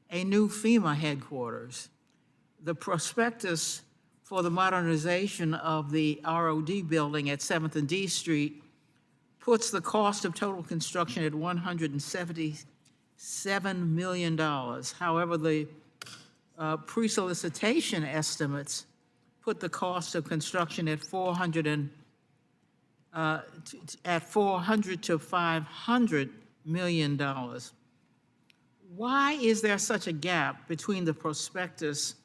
a new FEMA headquarters. The prospectus for the modernization of the ROD building at 7th and D Street puts the cost of total construction at $177 million. However, the pre-solicitation estimates put the cost of construction at $400 to $500 million. Why is there such a gap between the prospectus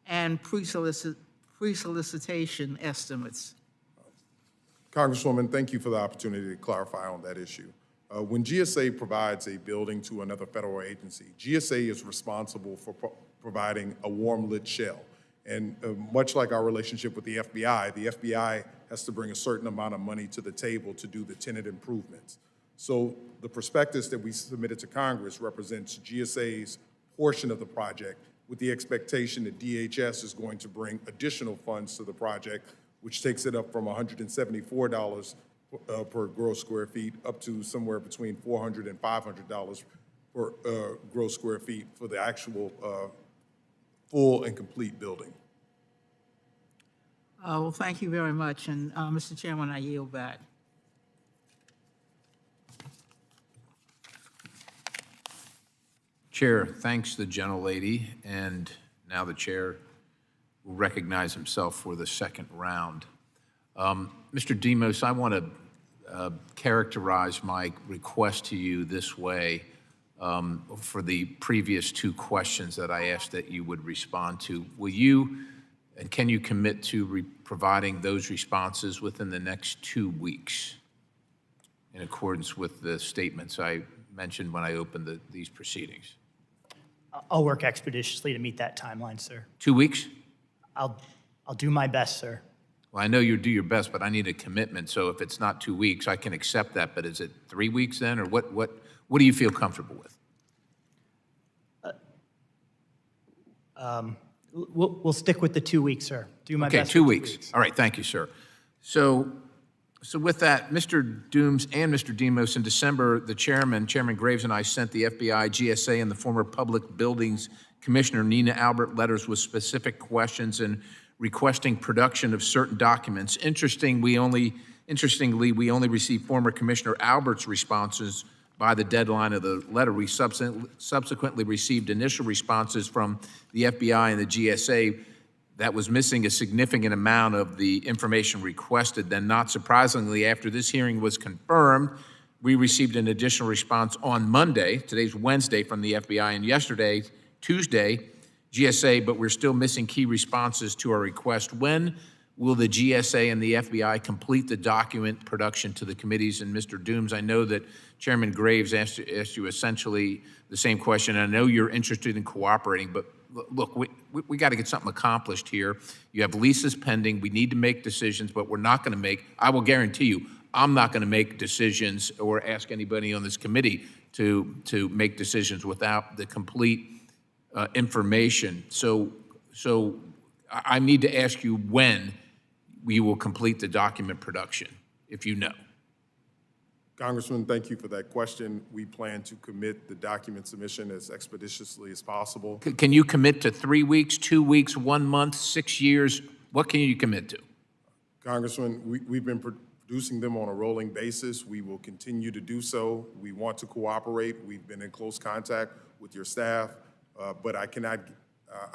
and pre-solicitation estimates? Congresswoman, thank you for the opportunity to clarify on that issue. When GSA provides a building to another federal agency, GSA is responsible for providing a warm lit shell. And much like our relationship with the FBI has to bring a certain amount of money to the table to do the tenant improvements. So the prospectus that we submitted to Congress represents GSA's portion of the project, with the expectation that DHS is going to bring additional funds to the project, which takes it up from $174 per gross square feet up to somewhere between $400 and $500 per gross square feet for the actual full and complete building. Well, thank you very much, and Mr. Chairman, I yield back. Chair thanks the gentlelady, and now the chair will recognize himself for the second round. Mr. Demos, I want to characterize my request to you this way. for the previous two questions that I asked that you would respond to. Will you, and can you commit to providing those responses within the next 2 weeks in accordance with the statements I mentioned when I opened these proceedings? I'll work expeditiously to meet that timeline, sir. 2 weeks? I'll do my best, sir. Well, I know you do your best, but I need a commitment, so if it's not 2 weeks, I can accept that, but is it 3 weeks then, or what do you feel comfortable with? We'll stick with the 2 weeks, sir. Do my Okay, best. 2 for weeks. All right, thank you, sir. So with that, Mr. Dooms and Mr. Demos, in December, Chairman Graves, and I sent the FBI, GSA, and the former Public Buildings Commissioner, Nina Albert, letters with specific questions and requesting production of certain documents. Interestingly, we only received former Commissioner Albert's responses by the deadline of the letter. We subsequently received initial responses from the FBI and the GSA that was missing a significant amount of the information requested. Then, not surprisingly, after this hearing was confirmed, we received an additional response on Monday, today's Wednesday, from the FBI, and yesterday, Tuesday, GSA, but we're still missing key responses to our request. When will the GSA and the FBI complete the document production to the committees? And Mr. Dooms, I know that Chairman Graves asked you essentially the same question. I know you're interested in cooperating, but look, we got to get something accomplished here. You have leases pending. We need to make decisions, but we're not going to make, I will guarantee you, I'm not going to make decisions or ask anybody on this committee to make decisions without the complete information. So I need to ask you when we will complete the document production, if you know. Congressman, thank you for that question. We plan to commit the document submission as expeditiously as possible. Can you commit to 3 weeks, 2 weeks, 1 month, 6 years? What can you commit to? Congressman, we've been producing them on a rolling basis. We will continue to do so. We want to cooperate. We've been in close contact with your staff, but I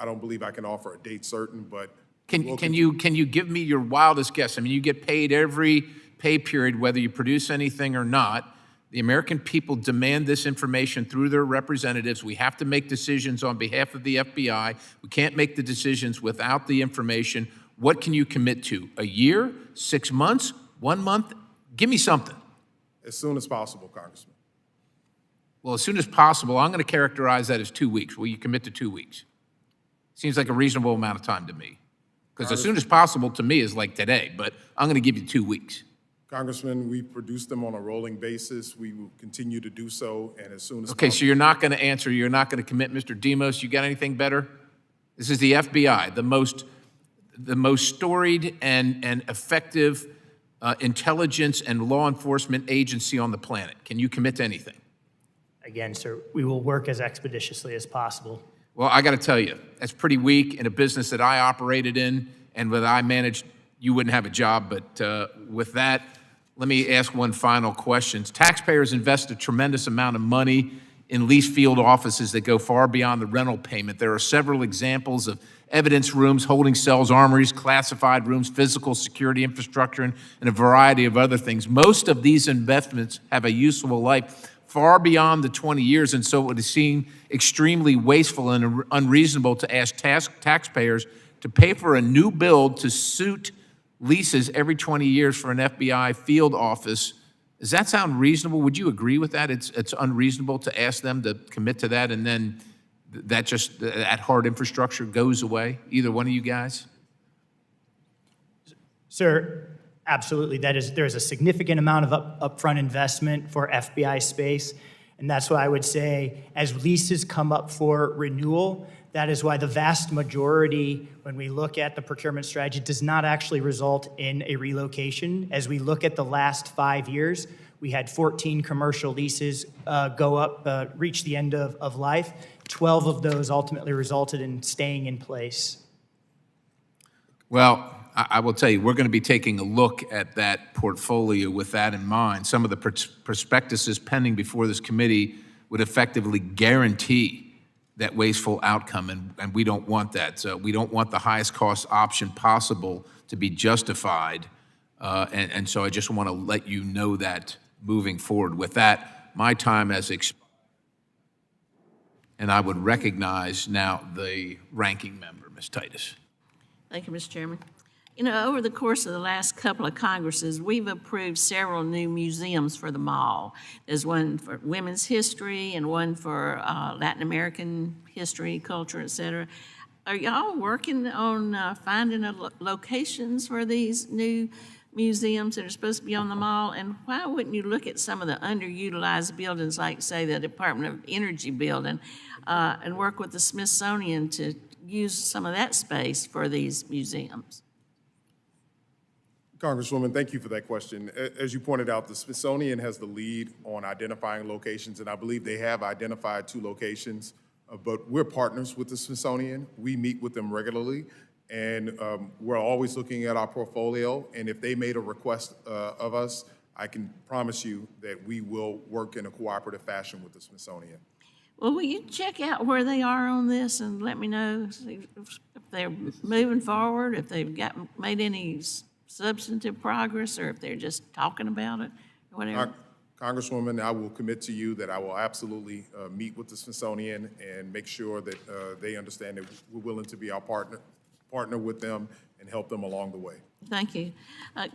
don't believe I can offer a date certain, but Can you give me your wildest guess? I mean, you get paid every pay period, whether you produce anything or not. The American people demand this information through their representatives. We have to make decisions on behalf of the FBI. We can't make the decisions without the information. What can you commit to? A year? 6 months? 1 month? Give me something. as soon as possible, Congressman. Well, as soon as possible, I'm going to characterize that as 2 weeks. Will you commit to 2 weeks? Seems like a reasonable amount of time to me. Because as soon as possible to me is like today, but I'm going to give you 2 weeks. Congressman, we produce them on a rolling basis. We will continue to do so, and as soon as Okay, so possible. you're not going to answer, you're not going to commit, Mr. Demos. You got anything better? This is the FBI, the most storied and effective intelligence and law enforcement agency on the planet. Can you commit to anything? Again, sir, we will work as expeditiously as possible. Well, I got to tell you, that's pretty weak in a business that I operated in and that I managed. You wouldn't have a job, but with that, let me ask one final question. Taxpayers invest a tremendous amount of money in leased field offices that go far beyond the rental payment. There are several examples of evidence rooms, holding cells, armories, classified rooms, physical security infrastructure, and a variety of other things. Most of these investments have a useful life far beyond the 20 years, and so it would seem extremely wasteful and unreasonable to ask taxpayers to pay for a new build to suit leases every 20 years for an FBI field office. Does that sound reasonable? Would you agree with that? It's unreasonable to ask them to commit to that, and then that hard infrastructure goes away? Either one of you guys? Sir, absolutely. There's a significant amount of upfront investment for FBI space, and that's why I would say as leases come up for renewal, that is why the vast majority, when we look at the procurement strategy, does not actually result in a relocation. As we look at the last 5 years, we had 14 commercial leases reach the end of life. 12 of those ultimately resulted in staying in place. Well, I will tell you, we're going to be taking a look at that portfolio with that in mind. Some of the prospectuses pending before this committee would effectively guarantee that wasteful outcome, and we don't want that. So we don't want the highest cost option possible to be justified, and so I just want to let you know that moving forward. With that, my time has expired. And I would recognize now the ranking member, Ms. Titus. Thank you, Mr. Chairman. You know, over the course of the last couple of Congresses, we've approved several new museums for the mall. There's one for women's history and one for Latin American history, culture, et cetera. Are y'all working on finding locations for these new museums that are supposed to be on the mall? And why wouldn't you look at some of the underutilized buildings, like, say, the Department of Energy building, and work with the Smithsonian to use some of that space for these museums? Congresswoman, thank you for that question. As you pointed out, the Smithsonian has the lead on identifying locations, and I believe they have identified 2 locations, but we're partners with the Smithsonian. We meet with them regularly, and we're always looking at our portfolio, and if they made a request of us, I can promise you that we will work in a cooperative fashion with the Smithsonian. Well, will you check out where they are on this and let me know if they're moving forward, if they've made any substantive progress, or if they're just talking about it, or whatever? Congresswoman, I will commit to you that I will absolutely meet with the Smithsonian and make sure that they understand that we're willing to be our partner with them and help them along the way. Thank you.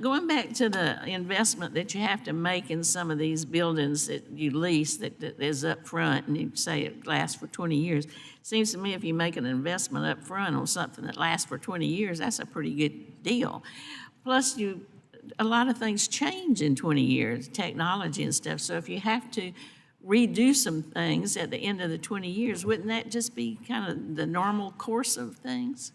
Going back to the investment that you have to make in some of these buildings that you lease that is up front, and you say it lasts for 20 years. Seems to me if you make an investment up front on something that lasts for 20 years, that's a pretty good deal. Plus, a lot of things change in 20 years, technology and stuff. So if you have to redo some things at the end of the 20 years, wouldn't that just be kind of the normal course of things?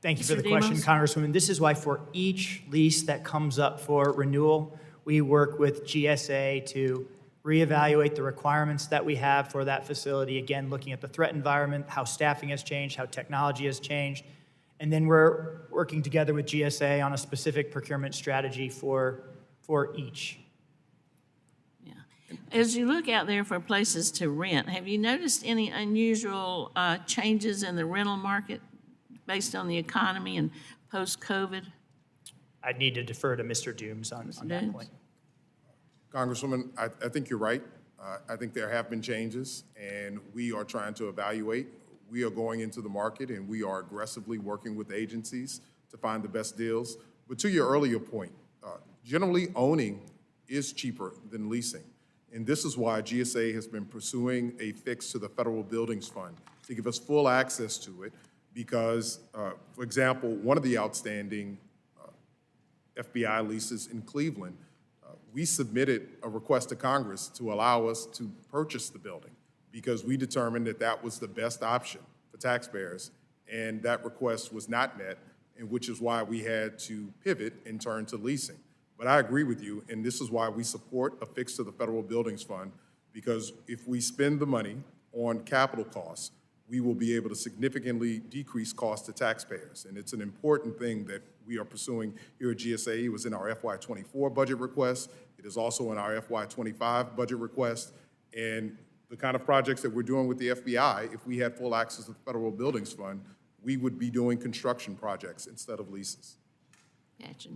Thank you for Mr. the question, Demos? Congresswoman. This is why for each lease that comes up for renewal, we work with GSA to reevaluate the requirements that we have for that facility, again, looking at the threat environment, how staffing has changed, how technology has changed. And then we're working together with GSA on a specific procurement strategy for each. Yeah. As you look out there for places to rent, have you noticed any unusual changes in the rental market based on the economy and post-COVID? I'd need to defer to Mr. Dooms on that Dooms? point. Congresswoman, I think you're right. I think there have been changes, and we are trying to evaluate. We are going into the market, and we are aggressively working with agencies to find the best deals. But to your earlier point, generally owning is cheaper than leasing. And this is why GSA has been pursuing a fix to the Federal Buildings Fund to give us full access to it because, for example, one of the outstanding FBI leases in Cleveland, we submitted a request to Congress to allow us to purchase the building because we determined that that was the best option for taxpayers, and that request was not met, and which is why we had to pivot and turn to leasing. But I agree with you, and this is why we support a fix to the Federal Buildings Fund, because if we spend the money on capital costs, we will be able to significantly decrease costs to taxpayers. And it's an important thing that we are pursuing here at GSA. It was in our FY24 budget request. It is also in our FY25 budget request. And the kind of projects that we're doing with the FBI, if we had full access to the Federal Buildings Fund, we would be doing construction projects instead of leases. Gotcha.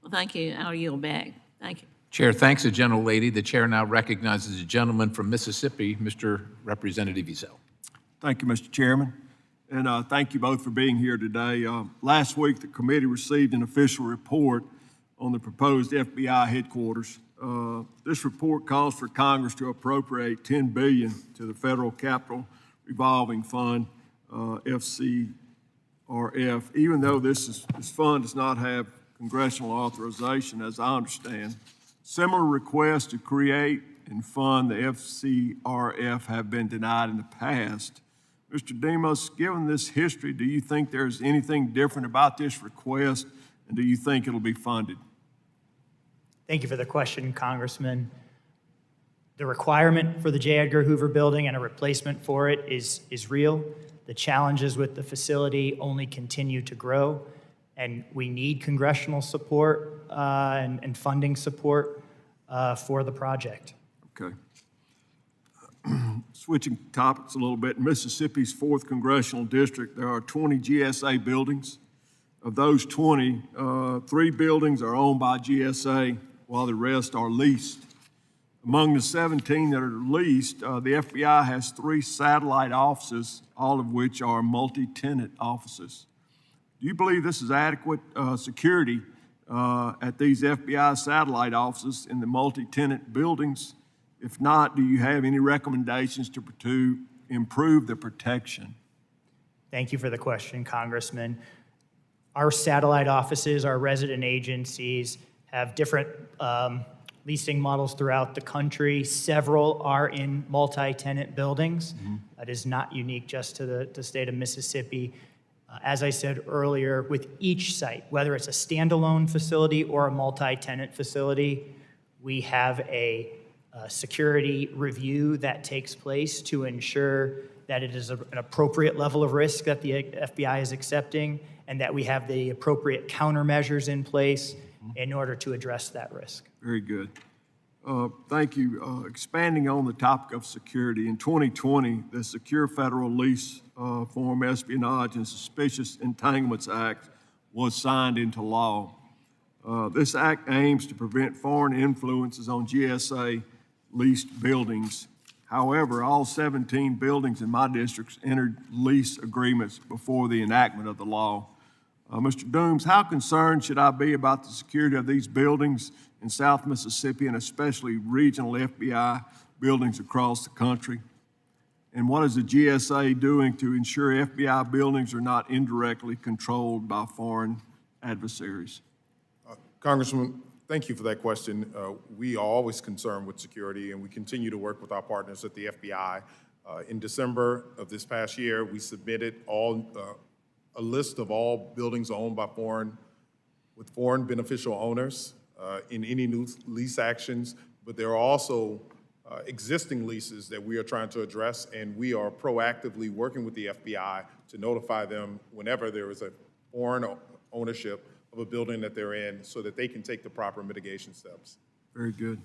Well, thank you. I'll yield back. Thank you. Chair thanks the gentlelady. The chair now recognizes the gentleman from Mississippi, Mr. Representative Ezell. Thank you, Mr. Chairman, and thank you both for being here today. Last week, the committee received an official report on the proposed FBI headquarters. This report calls for Congress to appropriate $10 billion to the Federal Capital Revolving Fund, FCRF, even though this fund does not have congressional authorization, as I understand. Similar requests to create and fund the FCRF have been denied in the past. Mr. Demos, given this history, do you think there's anything different about this request, and do you think it'll be funded? Thank you for the question, Congressman. The requirement for the J. Edgar Hoover building and a replacement for it is real. The challenges with the facility only continue to grow, and we need congressional support and funding support for the project. Okay. Switching topics a little bit, in Mississippi's 4th Congressional District, there are 20 GSA buildings. Of those 20, 3 buildings are owned by GSA, while the rest are leased. Among the 17 that are leased, the FBI has 3 satellite offices, all of which are multi-tenant offices. Do you believe this is adequate security at these FBI satellite offices in the multi-tenant buildings? If not, do you have any recommendations to improve the protection? Thank you for the question, Congressman. Our satellite offices, our resident agencies have different leasing models throughout the country. Several are in multi-tenant buildings. That is not unique just to the state of Mississippi. As I said earlier, with each site, whether it's a standalone facility or a multi-tenant facility, we have a security review that takes place to ensure that it is an appropriate level of risk that the FBI is accepting and that we have the appropriate countermeasures in place in order to address that risk. Very good. Thank you. Expanding on the topic of security, in 2020, the Secure Federal Lease Foreign Espionage and Suspicious Entanglements Act was signed into law. This act aims to prevent foreign influences on GSA leased buildings. However, all 17 buildings in my districts entered lease agreements before the enactment of the law. Mr. Dooms, how concerned should I be about the security of these buildings in South Mississippi and especially regional FBI buildings across the country? And what is the GSA doing to ensure FBI buildings are not indirectly controlled by foreign adversaries? Congressman, thank you for that question. We are always concerned with security, and we continue to work with our partners at the FBI. In December of this past year, we submitted a list of all buildings owned by foreign beneficial owners in any new lease actions, but there are also existing leases that we are trying to address, and we are proactively working with the FBI to notify them whenever there is a foreign ownership of a building that they're in so that they can take the proper mitigation steps. Very good.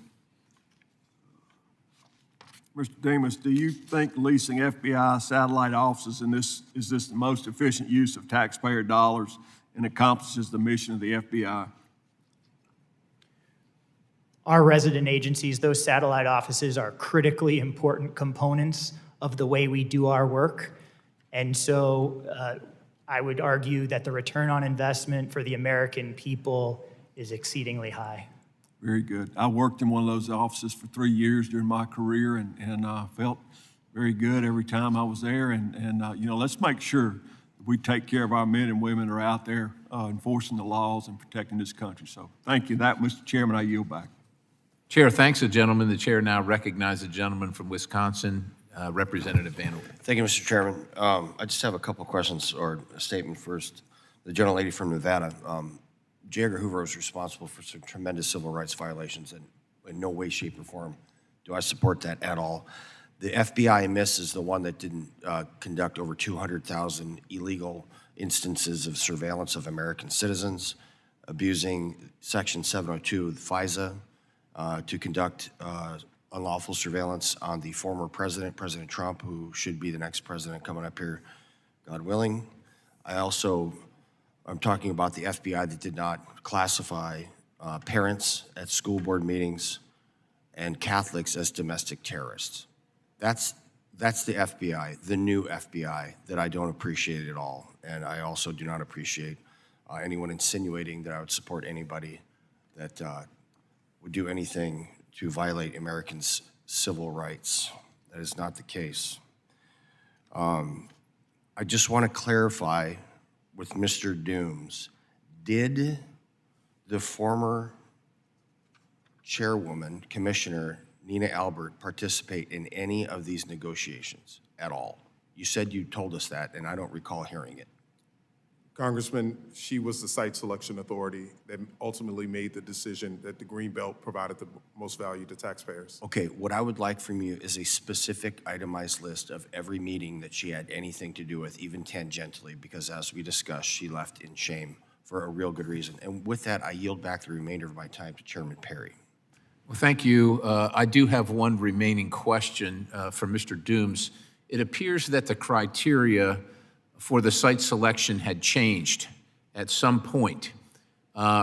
Mr. Demas, do you think leasing FBI satellite offices is this the most efficient use of taxpayer dollars and accomplishes the mission of the FBI? Our resident agencies, those satellite offices, are critically important components of the way we do our work. And so I would argue that the return on investment for the American people is exceedingly high. Very good. I worked in one of those offices for 3 years during my career and felt very good every time I was there. And let's make sure that we take care of our men and women who are out there enforcing the laws and protecting this country. So thank you. That, Mr. Chairman, I yield back. Chair thanks the gentleman. The chair now recognizes the gentleman from Wisconsin, Representative Van Orn. Thank you, Mr. Chairman. I just have a couple of questions or a statement first. The gentlelady from Nevada, J. Edgar Hoover was responsible for some tremendous civil rights violations, and in no way, shape, or form do I support that at all. The FBI miss is the one that didn't conduct over 200,000 illegal instances of surveillance of American citizens, abusing Section 702 of the FISA to conduct unlawful surveillance on the former president, President Trump, who should be the next president coming up here, God willing. I'm talking about the FBI that did not classify parents at school board meetings and Catholics as domestic terrorists. That's the FBI, the new FBI, that I don't appreciate at all. And I also do not appreciate anyone insinuating that I would support anybody that would do anything to violate Americans' civil rights. That is not the case. I just want to clarify with Mr. Dooms, did the former chairwoman, Commissioner Nina Albert, participate in any of these negotiations at all? You said you told us that, and I don't recall hearing it. Congressman, she was the site selection authority that ultimately made the decision that the Greenbelt provided the most value to taxpayers. Okay, what I would like from you is a specific itemized list of every meeting that she had anything to do with, even tangentially, because as we discussed, she left in shame for a real good reason. And with that, I yield back the remainder of my time to Chairman Perry. Well, thank you. I do have one remaining question for Mr. Dooms. It appears that the criteria for the site selection had changed at some point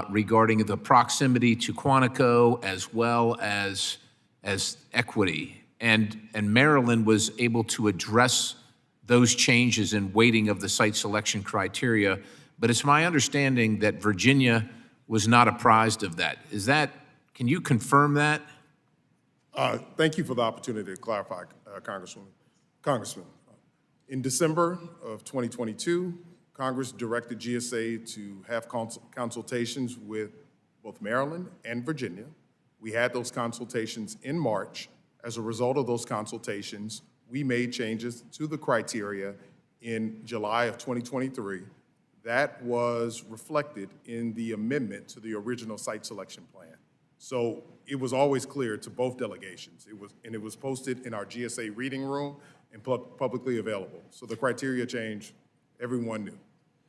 regarding the proximity to Quantico as well as as equity. And Maryland was able to address those changes in weighting of the site selection criteria. But it's my understanding that Virginia was not apprised of that. Can you confirm that? Thank you for the opportunity to clarify, Congressman. In December of 2022, Congress directed GSA to have consultations with both Maryland and Virginia. We had those consultations in March. As a result of those consultations, we made changes to the criteria in July of 2023. That was reflected in the amendment to the original site selection plan. So it was always clear to both delegations. It was posted in our GSA reading room and publicly available. So the criteria change, everyone knew.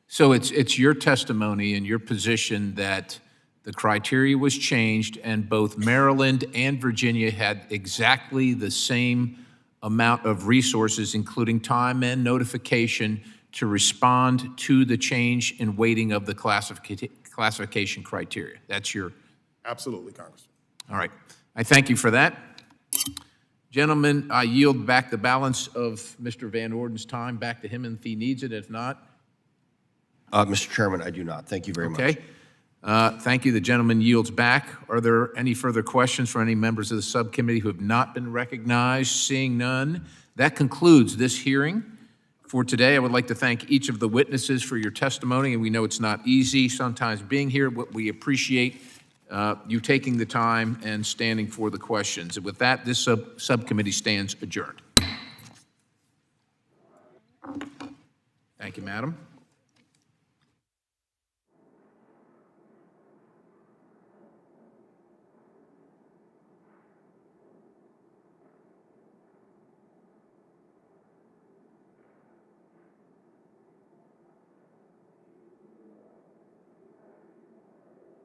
So it's your testimony and your position that the criteria was changed and both Maryland and Virginia had exactly the same amount of resources, including time and notification, to respond to the change in weighting of the classification criteria. That's your... Absolutely, Congressman. All right. I thank you for that. Gentlemen, I yield back the balance of Mr. Van Orden's time back to him if he needs it. If not... Mr. Chairman, I do not. Thank you very much. Okay. Thank you. The gentleman yields back. Are there any further questions for any members of the subcommittee who have not been recognized? Seeing none, that concludes this hearing for today. I would like to thank each of the witnesses for your testimony, and we know it's not easy sometimes being here, but we appreciate you taking the time and standing for the questions. And with that, this subcommittee stands adjourned. Thank you, Madam.